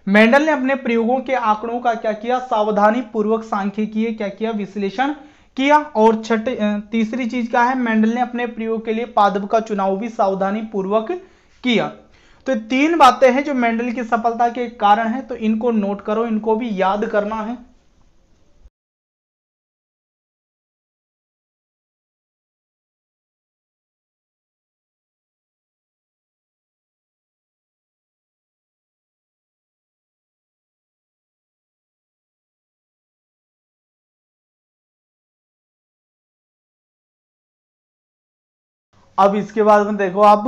S1: मेंडल ने अपने प्रयोगों के आंकड़ों का क्या किया, सावधानी पूर्वक सांख्यिकीय क्या किया, विश्लेषण किया। और तीसरी चीज क्या है, मेंडल ने अपने प्रयोग के लिए पादप का चुनाव भी सावधानी पूर्वक किया। तो 3 बातें हैं जो मेंडल की सफलता के कारण है, तो इनको नोट करो, इनको भी याद करना है। अब इसके बाद में देखो आप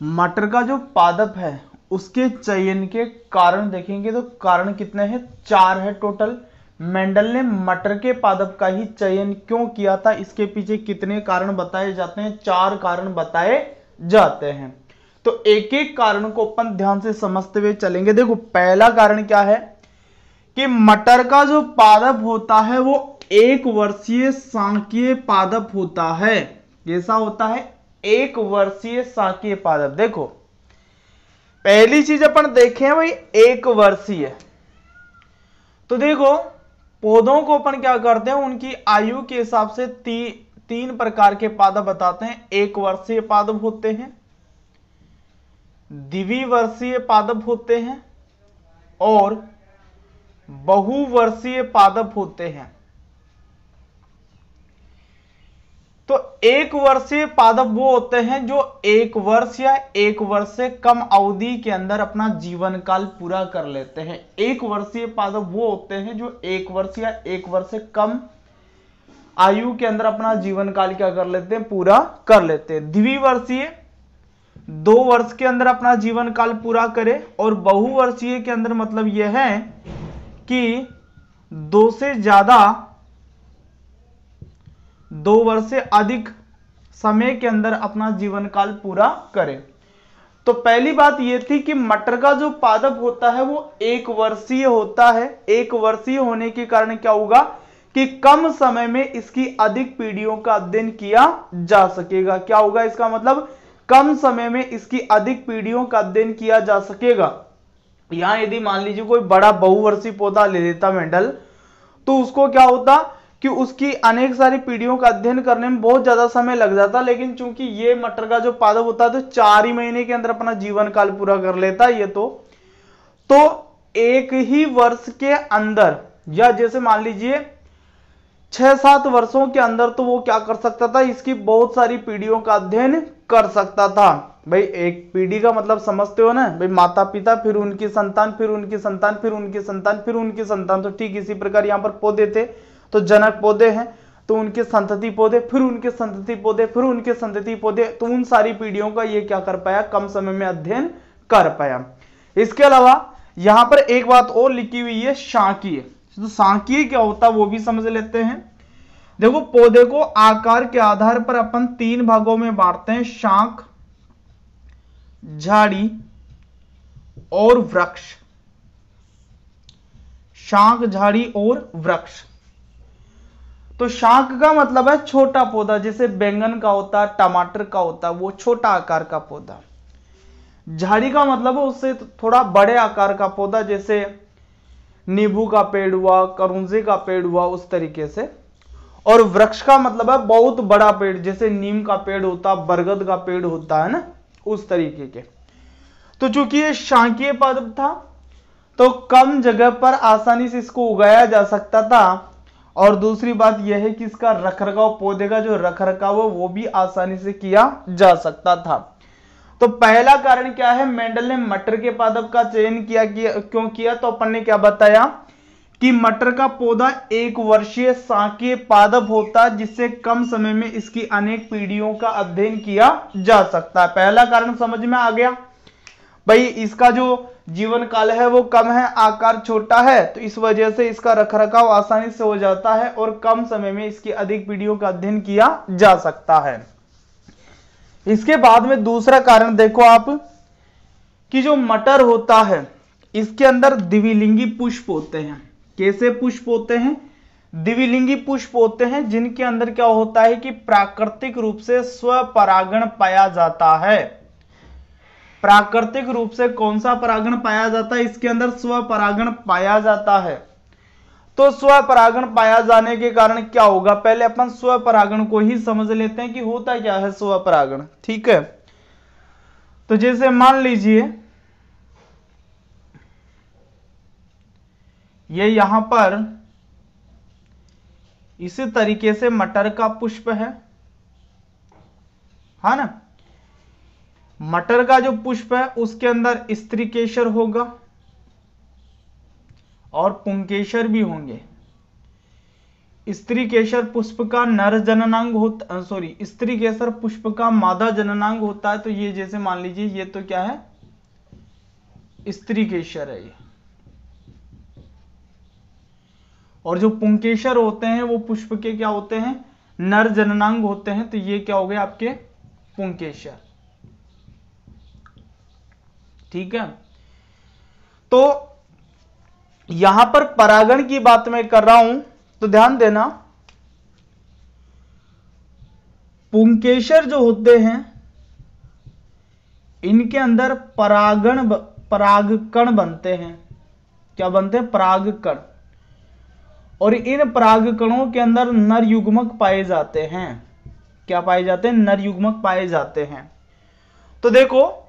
S1: मटर का जो पादप है उसके चयन के कारण देखेंगे, तो कारण कितने हैं? 4 है टोटल। मेंडल ने मटर के पादप का ही चयन क्यों किया था, इसके पीछे कितने कारण बताए जाते हैं? 4 कारण बताए जाते हैं। तो एक एक कारण को अपन ध्यान से समझते हुए चलेंगे। देखो पहला कारण क्या है कि मटर का जो पादप होता है वो 1 वर्षीय सांकीय पादप होता है। कैसा होता है? 1 वर्षीय सांकीय पादप। देखो पहली चीज अपन देखें भाई 1 वर्षीय, तो देखो पौधों को अपन क्या करते हैं, उनकी आयु के हिसाब से 3 प्रकार के पादप बताते हैं। 1 वर्षीय पादप होते हैं, द्विवर्षीय पादप होते हैं और बहुवर्षीय पादप होते हैं। तो 1 वर्षीय पादप वो होते हैं जो 1 वर्ष या 1 वर्ष से कम अवधि के अंदर अपना जीवन काल पूरा कर लेते हैं। 1 वर्षीय पादप वो होते हैं जो 1 वर्ष या 1 वर्ष से कम आयु के अंदर अपना जीवन काल क्या कर लेते हैं? पूरा कर लेते हैं। द्विवर्षीय 2 वर्ष के अंदर अपना जीवन काल पूरा करे, और बहुवर्षीय के अंदर मतलब यह है कि 2 से ज्यादा 2 वर्ष से अधिक समय के अंदर अपना जीवन काल पूरा करे। तो पहली बात यह थी कि मटर का जो पादप होता है वो 1 वर्षीय होता है। 1 वर्षीय होने के कारण क्या होगा कि कम समय में इसकी अधिक पीढ़ियों का अध्ययन किया जा सकेगा। क्या होगा इसका मतलब? कम समय में इसकी अधिक पीढ़ियों का अध्ययन किया जा सकेगा। यहां यदि मान लीजिए कोई बड़ा बहुवर्षीय पौधा ले लेता मेंडल, तो उसको क्या होता कि उसकी अनेक सारी पीढ़ियों का अध्ययन करने में बहुत ज्यादा समय लग जाता। लेकिन चूंकि ये मटर का जो पादप होता है तो 4 ही महीने के अंदर अपना जीवन काल पूरा कर लेता है ये तो 1 ही वर्ष के अंदर, या जैसे मान लीजिए 6-7 वर्षों के अंदर, तो वो क्या कर सकता था? इसकी बहुत सारी पीढ़ियों का अध्ययन कर सकता था। भाई एक पीढ़ी का मतलब समझते हो ना भाई, माता पिता, फिर उनकी संतान, फिर उनकी संतान, फिर उनकी संतान, फिर उनकी संतान। तो ठीक इसी प्रकार यहाँ पर पौधे थे तो जनक पौधे हैं, तो उनके संतति पौधे, फिर उनके संतति पौधे, फिर उनके संतति पौधे। तो उन सारी पीढ़ियों का ये क्या कर पाया? कम समय में अध्ययन कर पाया। इसके अलावा यहां पर एक बात और लिखी हुई है, शाकीय। तो शाकीय क्या होता है वो भी समझ लेते हैं। देखो पौधे को आकार के आधार पर अपन 3 भागों में बांटते हैं, शाख, झाड़ी और वृक्ष। शाख, झाड़ी और वृक्ष। तो शाख का मतलब है छोटा पौधा, जैसे बैंगन का होता है, टमाटर का होता है, वो छोटा आकार का पौधा। झाड़ी का मतलब है उससे थोड़ा बड़े आकार का पौधा, जैसे नींबू का पेड़ हुआ, करुंजे का पेड़ हुआ, उस तरीके से। और वृक्ष का मतलब है बहुत बड़ा पेड़, जैसे नीम का पेड़ होता, बरगद का पेड़ होता है ना, उस तरीके के। तो चूंकि ये शाकीय पादप था तो कम जगह पर आसानी से इसको उगाया जा सकता था, और दूसरी बात यह है कि इसका रखरखाव, पौधे का जो रखरखाव है वो भी आसानी से किया जा सकता था। तो पहला कारण क्या है? मेंडल ने मटर के पादप का चयन क्यों किया? तो अपन ने क्या बताया कि मटर का पौधा 1 वर्षीय शाकीय पादप होता है, जिससे कम समय में इसकी अनेक पीढ़ियों का अध्ययन किया जा सकता है। पहला कारण समझ में आ गया भाई, इसका जो जीवन काल है वो कम है, आकार छोटा है, तो इस वजह से इसका रखरखाव आसानी से हो जाता है और कम समय में इसकी अधिक पीढ़ियों का अध्ययन किया जा सकता है। इसके बाद में दूसरा कारण देखो आप कि जो मटर होता है इसके अंदर द्विलिंगी पुष्प होते हैं। कैसे पुष्प होते हैं? द्विलिंगी पुष्प होते हैं, जिनके अंदर क्या होता है कि प्राकृतिक रूप से स्वपरागण पाया जाता है। प्राकृतिक रूप से कौन सा परागण पाया जाता है? इसके अंदर स्वपरागण पाया जाता है। तो स्वपरागण पाया जाने के कारण क्या होगा? पहले अपन स्वपरागण को ही समझ लेते हैं कि होता क्या है स्वपरागण। ठीक है, तो जैसे मान लीजिए ये यहां पर इसी तरीके से मटर का पुष्प है ना। मटर का जो पुष्प है उसके अंदर स्त्रीकेसर होगा और पुंकेसर भी होंगे। स्त्रीकेसर पुष्प का नर जननांग होता, स्त्रीकेसर पुष्प का मादा जननांग होता है। तो ये जैसे मान लीजिए ये तो क्या है, स्त्रीकेसर है ये। और जो पुंकेसर होते हैं वो पुष्प के क्या होते हैं, नर जननांग होते हैं। तो ये क्या हो गए आपके पुंकेसर। ठीक है, तो यहां पर परागण की बात मैं कर रहा हूं तो ध्यान देना, पुंकेसर जो होते हैं इनके अंदर परागकण बनते हैं। क्या बनते हैं, परागकण। और इन परागकणों के अंदर नर युग्मक पाए जाते हैं। क्या पाए जाते हैं, नर युग्मक पाए जाते हैं। तो देखो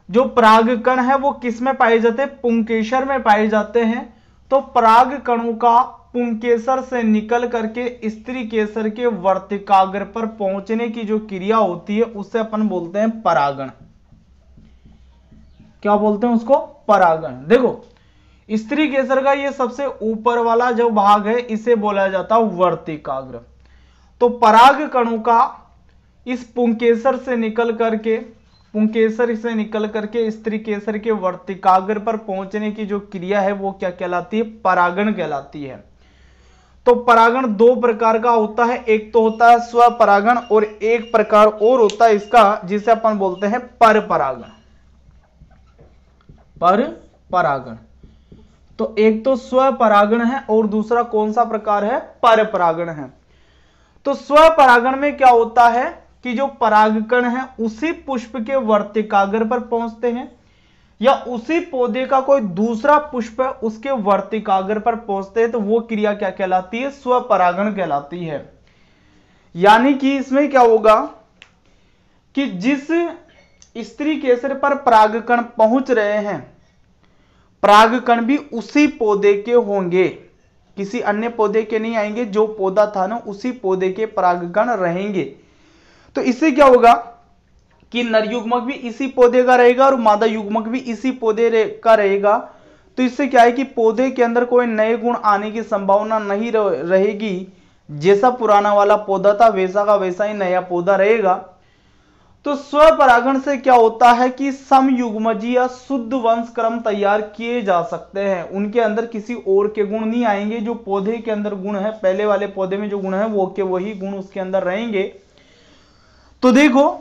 S1: जो परागकण है वो किस में पाए जाते हैं, पुंकेसर में पाए जाते हैं। तो परागकणों का पुंकेसर से निकल करके स्त्रीकेसर के वर्तिकाग्र पर पहुंचने की जो क्रिया होती है उसे अपन बोलते हैं परागण। क्या बोलते हैं उसको, परागण। देखो स्त्रीकेसर का ये सबसे ऊपर वाला जो भाग है इसे बोला जाता है वर्तिकाग्र। तो परागकणों का इस पुंकेसर से निकल करके स्त्रीकेसर के वर्तिकाग्र पर पहुंचने की जो क्रिया है वो क्या कहलाती है, परागण कहलाती है। तो परागण दो प्रकार का होता है, एक तो होता है स्वपरागण और एक प्रकार और होता है इसका जिसे अपन बोलते हैं परपरागण। परपरागण, तो एक तो स्वपरागण है और दूसरा कौन सा प्रकार है, परपरागण है। तो स्वपरागण में क्या होता है कि जो परागकण है उसी पुष्प के वर्तिकाग्र पर पहुंचते हैं या उसी पौधे का कोई दूसरा पुष्प है उसके वर्तिकाग्र पर पहुंचते हैं, तो वो क्रिया क्या कहलाती है, स्वपरागण कहलाती है। यानी कि इसमें क्या होगा कि जिस स्त्रीकेसर पर परागकण पहुंच रहे हैं, परागकण भी उसी पौधे के होंगे, किसी अन्य पौधे के नहीं आएंगे। जो पौधा था ना उसी पौधे के परागकण रहेंगे। तो इससे क्या होगा कि नर युग्मक भी इसी पौधे का रहेगा और मादा युग्मक भी इसी पौधे का रहेगा। तो इससे क्या है कि पौधे के अंदर कोई नए गुण आने की संभावना नहीं रहेगी। जैसा पुराना वाला पौधा था वैसा का वैसा ही नया पौधा रहेगा। तो स्वपरागण से क्या होता है कि समयुग्मजीय या शुद्ध वंश क्रम तैयार किए जा सकते हैं। उनके अंदर किसी और के गुण नहीं आएंगे। जो पौधे के अंदर गुण है, पहले वाले पौधे में जो गुण है वो के वही गुण उसके अंदर रहेंगे। तो देखो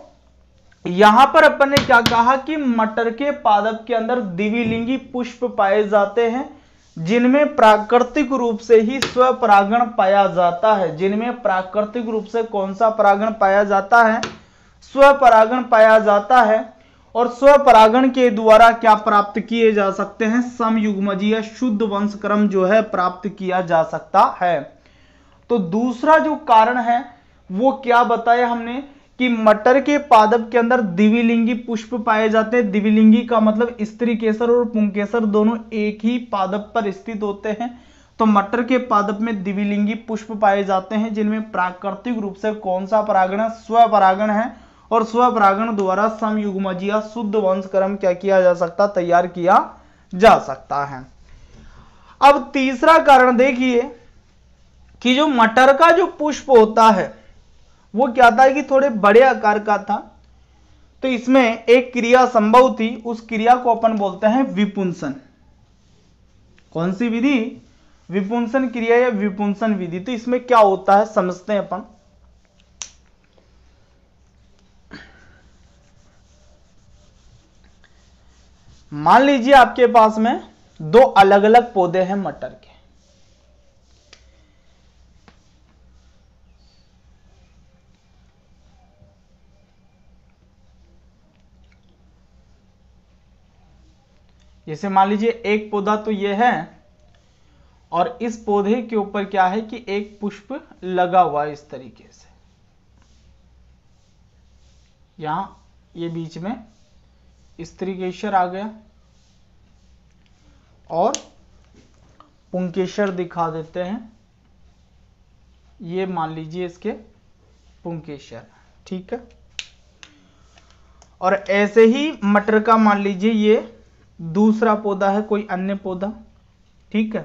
S1: यहां पर अपन ने क्या कहा कि मटर के पादप के अंदर द्विलिंगी पुष्प पाए जाते हैं जिनमें प्राकृतिक रूप से ही स्वपरागण पाया जाता है। जिनमें प्राकृतिक रूप से कौन सा परागण पाया जाता है, स्वपरागण पाया जाता है। और स्वपरागण के द्वारा क्या प्राप्त किए जा सकते हैं, समयुग्मजीय शुद्ध वंश क्रम जो है प्राप्त किया जा सकता है। तो दूसरा जो कारण है वो क्या बताया हमने कि मटर के पादप के अंदर द्विलिंगी पुष्प पाए जाते हैं। द्विलिंगी का मतलब स्त्रीकेसर और पुंकेसर दोनों एक ही पादप पर स्थित होते हैं। तो मटर के पादप में द्विलिंगी पुष्प पाए जाते हैं जिनमें प्राकृतिक रूप से कौन सा परागण है, स्वपरागण है। और स्वपरागण द्वारा समयुग्मजीय शुद्ध वंश क्रम क्या किया जा सकता, तैयार किया जा सकता है। अब तीसरा कारण देखिए कि जो मटर का जो पुष्प होता है वो क्या था कि थोड़े बड़े आकार का था। तो इसमें एक क्रिया संभव थी, उस क्रिया को अपन बोलते हैं विपुंसन। कौन सी विधि, विपुंसन क्रिया या विपुंसन विधि। तो इसमें क्या होता है समझते हैं अपन। मान लीजिए आपके पास में दो अलग अलग पौधे हैं मटर के। जैसे मान लीजिए एक पौधा तो ये है और इस पौधे के ऊपर क्या है कि एक पुष्प लगा हुआ है इस तरीके से, यहां ये बीच में स्त्रीकेसर आ गया और पुंकेसर दिखा देते हैं, ये मान लीजिए इसके पुंकेसर, ठीक है। और ऐसे ही मटर का मान लीजिए ये दूसरा पौधा है, कोई अन्य पौधा, ठीक है।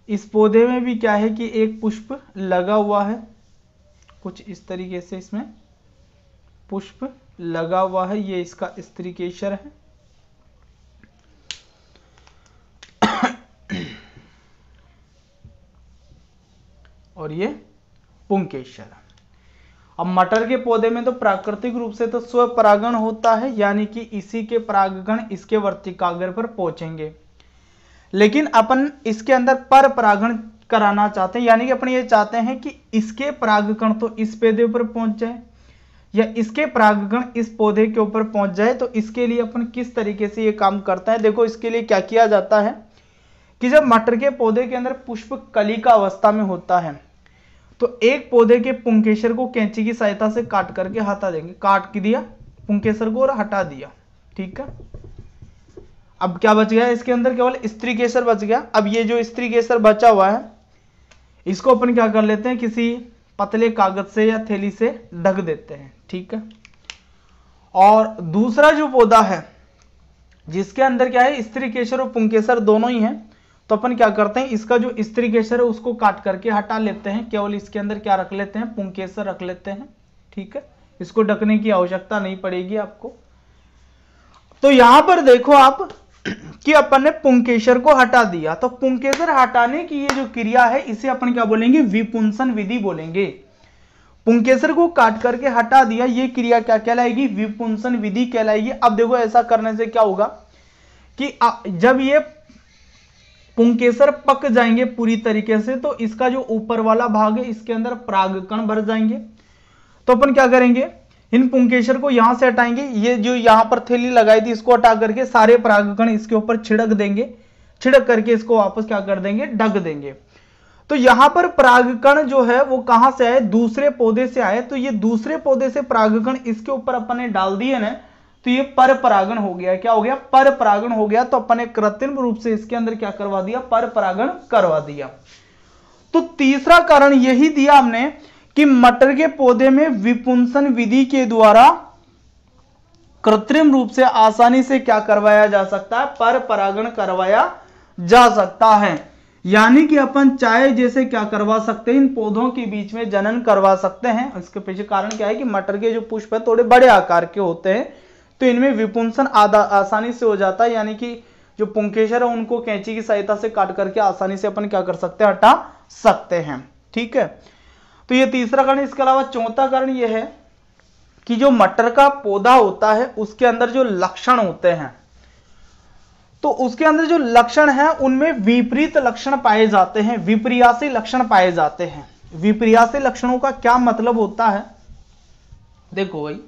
S1: इस पौधे में भी क्या है कि एक पुष्प लगा हुआ है, कुछ इस तरीके से इसमें पुष्प लगा हुआ है, ये इसका स्त्रीकेसर है। और ये पुंकेसर। अब मटर के पौधे में तो प्राकृतिक रूप से तो स्वपरागण होता है, यानी कि इसी के परागकण इसके वर्तिकाग्र पर पहुंचेंगे, लेकिन अपन इसके अंदर पर परागण कराना चाहते हैं, यानी कि अपन ये चाहते हैं कि इसके परागकण तो इस पौधे पर पहुंच जाए या इसके परागकण इस पौधे के ऊपर पहुंच जाए। तो इसके लिए अपन किस तरीके से ये काम करता है, देखो इसके लिए क्या किया जाता है कि जब मटर के पौधे के अंदर पुष्प कलिका अवस्था में होता है तो एक पौधे के पुंकेसर को कैंची की सहायता से काट करके हटा देंगे, काट के दिया पुंकेसर को और हटा दिया, ठीक है। अब क्या बच गया इसके अंदर, केवल स्त्रीकेसर बच गया। अब ये जो स्त्रीकेसर बचा हुआ है इसको अपन क्या कर लेते हैं, किसी पतले कागज से या थैली से ढक देते हैं, ठीक है। और दूसरा जो पौधा है जिसके अंदर क्या है स्त्रीकेसर और पुंकेसर दोनों ही हैं, तो अपन क्या करते हैं इसका जो स्त्रीकेसर है उसको काट करके हटा लेते हैं, केवल इसके अंदर क्या रख लेते हैं, पुंकेसर रख लेते हैं, ठीक है। इसको ढकने की आवश्यकता नहीं पड़ेगी आपको। तो यहां पर देखो आप कि अपन ने पुंकेसर को हटा दिया, तो पुंकेसर हटाने की ये जो क्रिया है इसे अपन क्या बोलेंगे, विपुंसन विधि बोलेंगे। पुंकेसर को काट करके हटा दिया, ये क्रिया क्या कहलाएगी, विपुंसन विधि कहलाएगी। अब देखो ऐसा करने से क्या होगा कि जब ये पुंकेसर पक जाएंगे पूरी तरीके से तो इसका जो ऊपर वाला भाग है इसके अंदर परागकण भर जाएंगे। तो अपन क्या करेंगे, इन पुंकेसर को यहां से हटाएंगे, ये जो यहां पर थैली लगाई थी इसको हटा करके सारे परागकण इसके ऊपर छिड़क देंगे, छिड़क करके इसको वापस क्या कर देंगे, ढक देंगे। तो यहां पर परागकण जो है वो कहां से आए, दूसरे पौधे से आए। तो ये दूसरे पौधे से परागकण इसके ऊपर अपन ने डाल दिए ना, तो ये पर परागण हो गया। क्या हो गया, पर परागण हो गया। तो अपन ने कृत्रिम रूप से इसके अंदर क्या करवा दिया, पर परागण करवा दिया। तो तीसरा कारण यही दिया हमने कि मटर के पौधे में विपुंसन विधि के द्वारा कृत्रिम रूप से आसानी से क्या करवाया जा सकता है, पर परागण करवाया जा सकता है। यानी कि अपन चाहे जैसे क्या करवा सकते हैं, इन पौधों के बीच में जनन करवा सकते हैं। इसके पीछे कारण क्या है कि मटर के जो पुष्प है थोड़े बड़े आकार के होते हैं, तो इनमें विपुंसन आसानी से हो जाता है, यानी कि जो पुंकेसर है उनको कैंची की सहायता से काट करके आसानी से अपन क्या कर सकते हैं, हटा सकते हैं, ठीक है। तो ये तीसरा कारण। इसके अलावा चौथा कारण ये है कि जो मटर का पौधा होता है उसके अंदर जो लक्षण होते हैं, तो उसके अंदर जो लक्षण है उनमें विपरीत लक्षण पाए जाते हैं, विपर्यासी लक्षण पाए जाते हैं। विपर्यासी लक्षणों का क्या मतलब होता है, देखो भाई,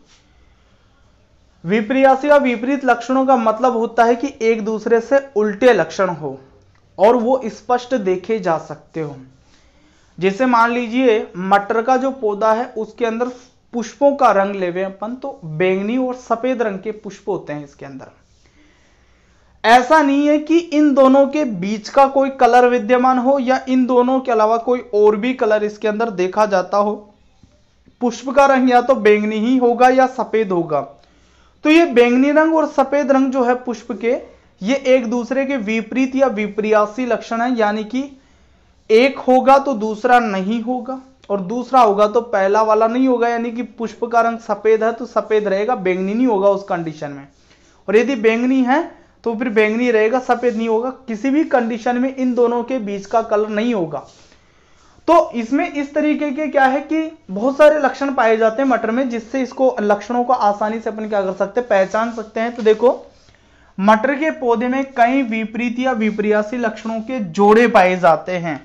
S1: विपर्यासी या विपरीत लक्षणों का मतलब होता है कि एक दूसरे से उल्टे लक्षण हो और वो स्पष्ट देखे जा सकते हो। जैसे मान लीजिए मटर का जो पौधा है उसके अंदर पुष्पों का रंग लेवे अपन, तो बैंगनी और सफेद रंग के पुष्प होते हैं इसके अंदर। ऐसा नहीं है कि इन दोनों के बीच का कोई कलर विद्यमान हो या इन दोनों के अलावा कोई और भी कलर इसके अंदर देखा जाता हो। पुष्प का रंग या तो बैंगनी ही होगा या सफेद होगा। तो ये बैंगनी रंग और सफेद रंग जो है पुष्प के, ये एक दूसरे के विपरीत या विपर्यासी लक्षण है, यानी कि एक होगा तो दूसरा नहीं होगा और दूसरा होगा तो पहला वाला नहीं होगा। यानी कि पुष्प का रंग सफेद है तो सफेद रहेगा, बैंगनी नहीं होगा उस कंडीशन में। और यदि बैंगनी है तो फिर बैंगनी रहेगा, सफेद नहीं होगा। किसी भी कंडीशन में इन दोनों के बीच का कलर नहीं होगा। तो इसमें इस तरीके के क्या है कि बहुत सारे लक्षण पाए जाते हैं मटर में, जिससे इसको लक्षणों को आसानी से अपन क्या कर सकते हैं, पहचान सकते हैं। तो देखो मटर के पौधे में कई विपरीत या विपर्यासी लक्षणों के जोड़े पाए जाते हैं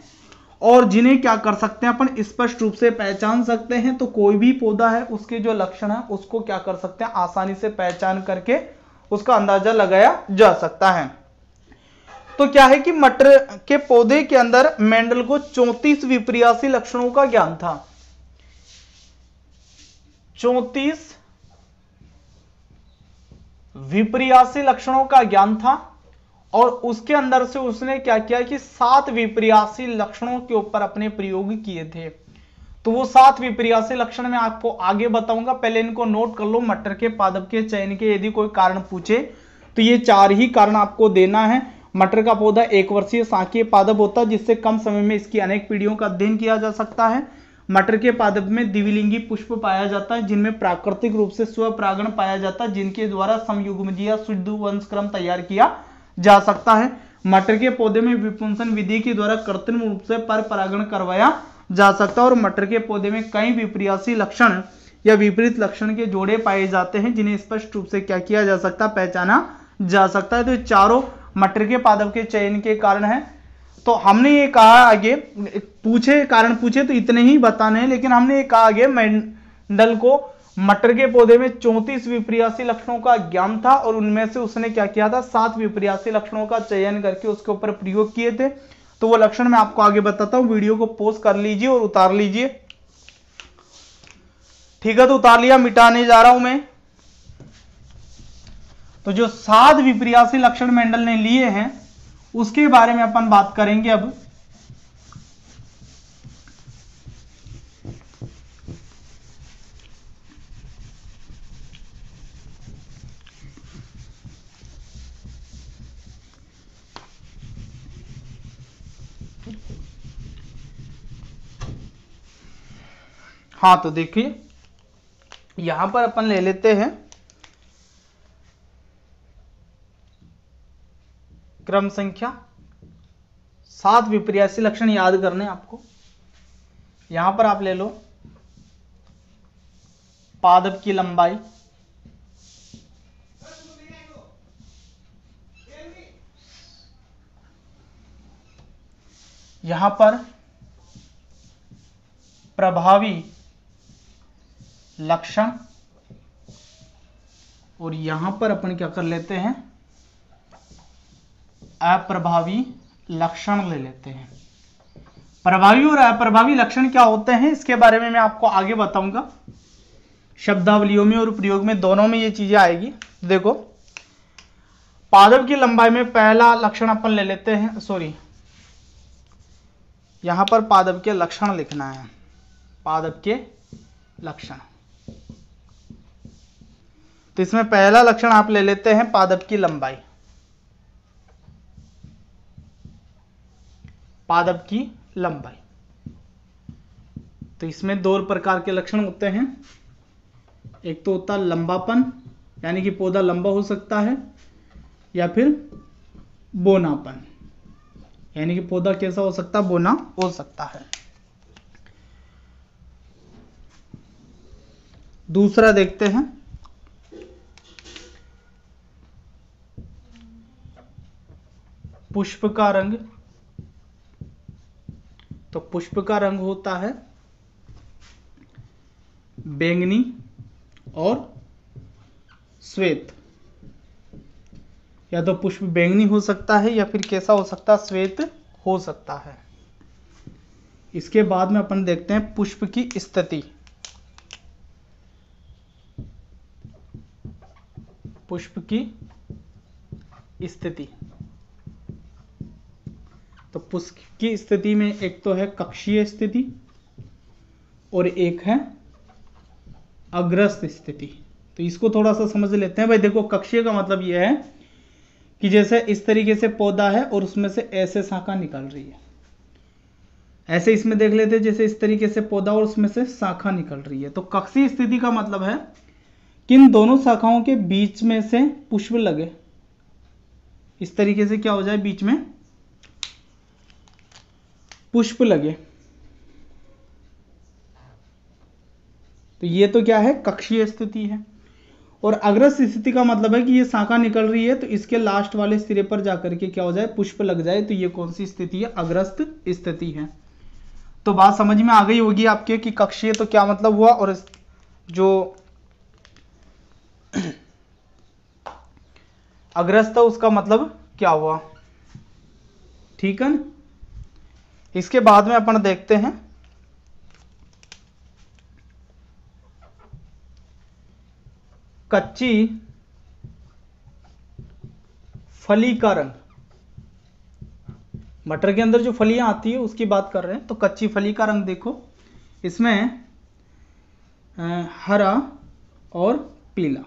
S1: और जिन्हें क्या कर सकते हैं अपन स्पष्ट रूप से पहचान सकते हैं। तो कोई भी पौधा है उसके जो लक्षण है उसको क्या कर सकते हैं, आसानी से पहचान करके उसका अंदाजा लगाया जा सकता है। तो क्या है कि मटर के पौधे के अंदर मेंडल को 34 विपर्यासी लक्षणों का ज्ञान था। 34 विपर्यासी लक्षणों का ज्ञान था और उसके अंदर से उसने क्या किया कि 7 विपर्यासी लक्षणों के ऊपर अपने प्रयोग किए थे। तो वो 7 विपर्यासी लक्षण मैं आपको आगे बताऊंगा, पहले इनको नोट कर लो। मटर के पादप के चयन के यदि कोई कारण पूछे तो ये 4 ही कारण आपको देना है। मटर का पौधा 1 वर्षीय शाकीय पादप होता है जिससे कम समय में इसकी अनेक पीढ़ियों का अध्ययन किया जा सकता है। मटर के पादप में द्विलिंगी पुष्प पाया जाता है जिनमें प्राकृतिक रूप से स्वपरागण पाया जाता है, जिनके द्वारा समयुग्मजीय या शुद्ध वंशक्रम तैयार किया जा सकता है। मटर के पौधे में विपुंसन विधि के द्वारा कृत्रिम रूप से पर परागण करवाया जा सकता है और मटर के पौधे में कई विपर्यासी लक्षण या विपरीत लक्षण के जोड़े पाए जाते हैं जिन्हें स्पष्ट रूप से क्या किया जा सकता है, पहचाना जा सकता है। तो ये चारों मटर के पादप के चयन के कारण है। तो हमने ये कहा आगे कारण पूछे तो इतने ही बताने हैं, लेकिन हमने ये कहा आगे मेंडल को मटर के पौधे में 34 विपर्यासी लक्षणों का ज्ञान था और उनमें से उसने क्या किया था, 7 विपर्यासी लक्षणों का चयन करके उसके ऊपर प्रयोग किए थे। तो वो लक्षण मैं आपको आगे बताता हूं, वीडियो को पॉज कर लीजिए और उतार लीजिए। ठीक है, तो उतार लिया, मिटाने जा रहा हूं मैं। तो जो 7 विपर्यासी लक्षण मेंडल ने लिए हैं उसके बारे में अपन बात करेंगे अब। हाँ, तो देखिए यहां पर अपन ले लेते हैं क्रम संख्या 7 विपर्यासी लक्षण याद करने आपको। यहां पर आप ले लो पादप की लंबाई, यहां पर प्रभावी लक्षण और यहां पर अपन क्या कर लेते हैं, अप्रभावी लक्षण ले लेते हैं। प्रभावी और अप्रभावी लक्षण क्या होते हैं इसके बारे में मैं आपको आगे बताऊंगा, शब्दावलियों में और प्रयोग में दोनों में ये चीजें आएगी। देखो पादप की लंबाई में पहला लक्षण अपन ले लेते हैं, सॉरी यहां पर पादप के लक्षण लिखना है, पादप के लक्षण। तो इसमें पहला लक्षण आप ले लेते हैं पादप की लंबाई। पादप की लंबाई, तो इसमें 2 प्रकार के लक्षण होते हैं। एक तो होता है लंबापन, यानी कि पौधा लंबा हो सकता है, या फिर बोनापन, यानी कि पौधा कैसा हो सकता है, बोना हो सकता है। दूसरा देखते हैं पुष्प का रंग। तो पुष्प का रंग होता है बैंगनी और श्वेत, या तो पुष्प बैंगनी हो सकता है या फिर कैसा हो सकता है, श्वेत हो सकता है। इसके बाद में अपन देखते हैं पुष्प की स्थिति। पुष्प की स्थिति, तो पुष्प की स्थिति में एक तो है कक्षीय स्थिति और एक है अग्रस्त स्थिति। तो इसको थोड़ा सा समझ लेते हैं भाई। देखो कक्षीय का मतलब यह है कि जैसे इस तरीके से पौधा है और उसमें से ऐसे शाखा निकल रही है, ऐसे इसमें देख लेते हैं जैसे इस तरीके से पौधा और उसमें से शाखा निकल रही है। तो कक्षीय स्थिति का मतलब है कि इन दोनों शाखाओं के बीच में से पुष्प लगे, इस तरीके से क्या हो जाए, बीच में पुष्प लगे। तो ये तो क्या है, कक्षीय स्थिति है। और अग्रस्त स्थिति का मतलब है कि ये शाखा निकल रही है तो इसके लास्ट वाले सिरे पर जाकर के क्या हो जाए, पुष्प लग जाए। तो ये कौन सी स्थिति है, अग्रस्त स्थिति है। तो बात समझ में आ गई होगी आपके कि कक्षीय तो क्या मतलब हुआ और जो अग्रस्त है उसका मतलब क्या हुआ। ठीक है ना। इसके बाद में अपन देखते हैं कच्ची फली का रंग, मटर के अंदर जो फलियां आती है उसकी बात कर रहे हैं। तो कच्ची फली का रंग देखो, इसमें हरा और पीला।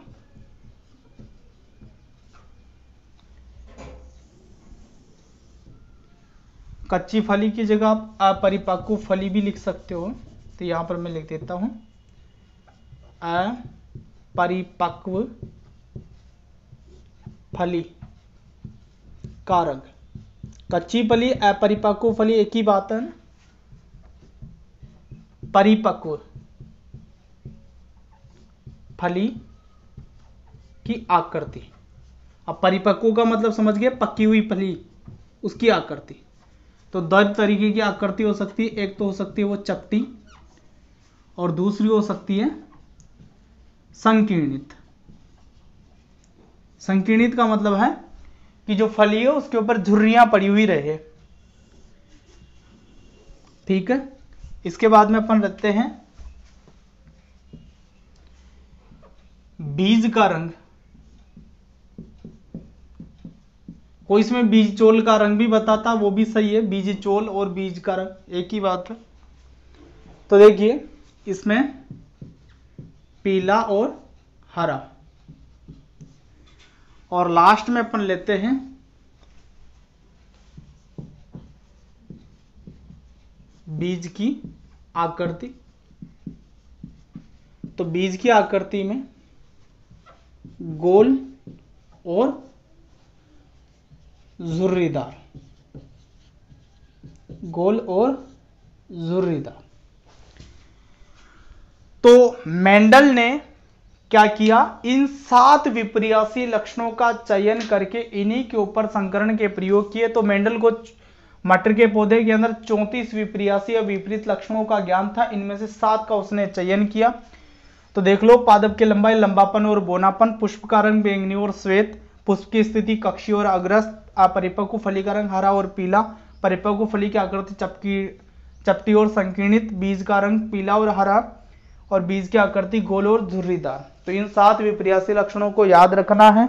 S1: कच्ची फली की जगह आप अपरिपक्व फली भी लिख सकते हो, तो यहां पर मैं लिख देता हूं अपरिपक्व फली का रंग। कच्ची फली, अपरिपक्व फली एक ही बात है ना। परिपक्व फली की आकृति, अब परिपक्व का मतलब समझ गए, पक्की हुई फली, उसकी आकृति। तो दो तरीके की आकृति हो सकती है, एक तो हो सकती है वो चपटी, और दूसरी हो सकती है संकीर्णित। संकीर्णित का मतलब है कि जो फली है उसके ऊपर झुर्रियां पड़ी हुई रहे। ठीक है, इसके बाद में अपन रखते हैं बीज का रंग। कोई इसमें बीज चोल का रंग भी बताता, वो भी सही है। बीज चोल और बीज का रंग एक ही बात है। तो देखिए इसमें पीला और हरा, और लास्ट में अपन लेते हैं बीज की आकृति। तो बीज की आकृति में गोल और झुर्रीदार, गोल और झुर्रीदार। तो मेंडल ने क्या किया, इन 7 विपर्यासी लक्षणों का चयन करके इन्हीं के ऊपर संकरण के प्रयोग किए। तो मेंडल को मटर के पौधे के अंदर 34 विपर्यासी या विपरीत लक्षणों का ज्ञान था, इनमें से 7 का उसने चयन किया। तो देख लो, पादप की लंबाई, लंबापन और बोनापन, पुष्प का रंग बैंगनी और श्वेत, पुष्प की स्थिति कक्षीय और अग्रस्त, अपरिपक्व फली का रंग हरा और पीला, परिपक्व फली की आकृति चपटी और संकीर्णित, बीज का रंग पीला और हरा, और बीज की आकृति गोल और झुर्रीदार। तो इन 7 विपर्यासी लक्षणों को याद रखना है।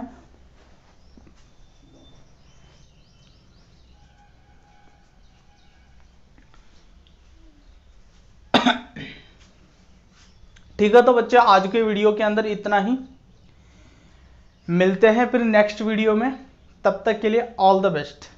S1: ठीक है, तो बच्चे आज के वीडियो के अंदर इतना ही। मिलते हैं फिर नेक्स्ट वीडियो में, तब तक के लिए ऑल द बेस्ट।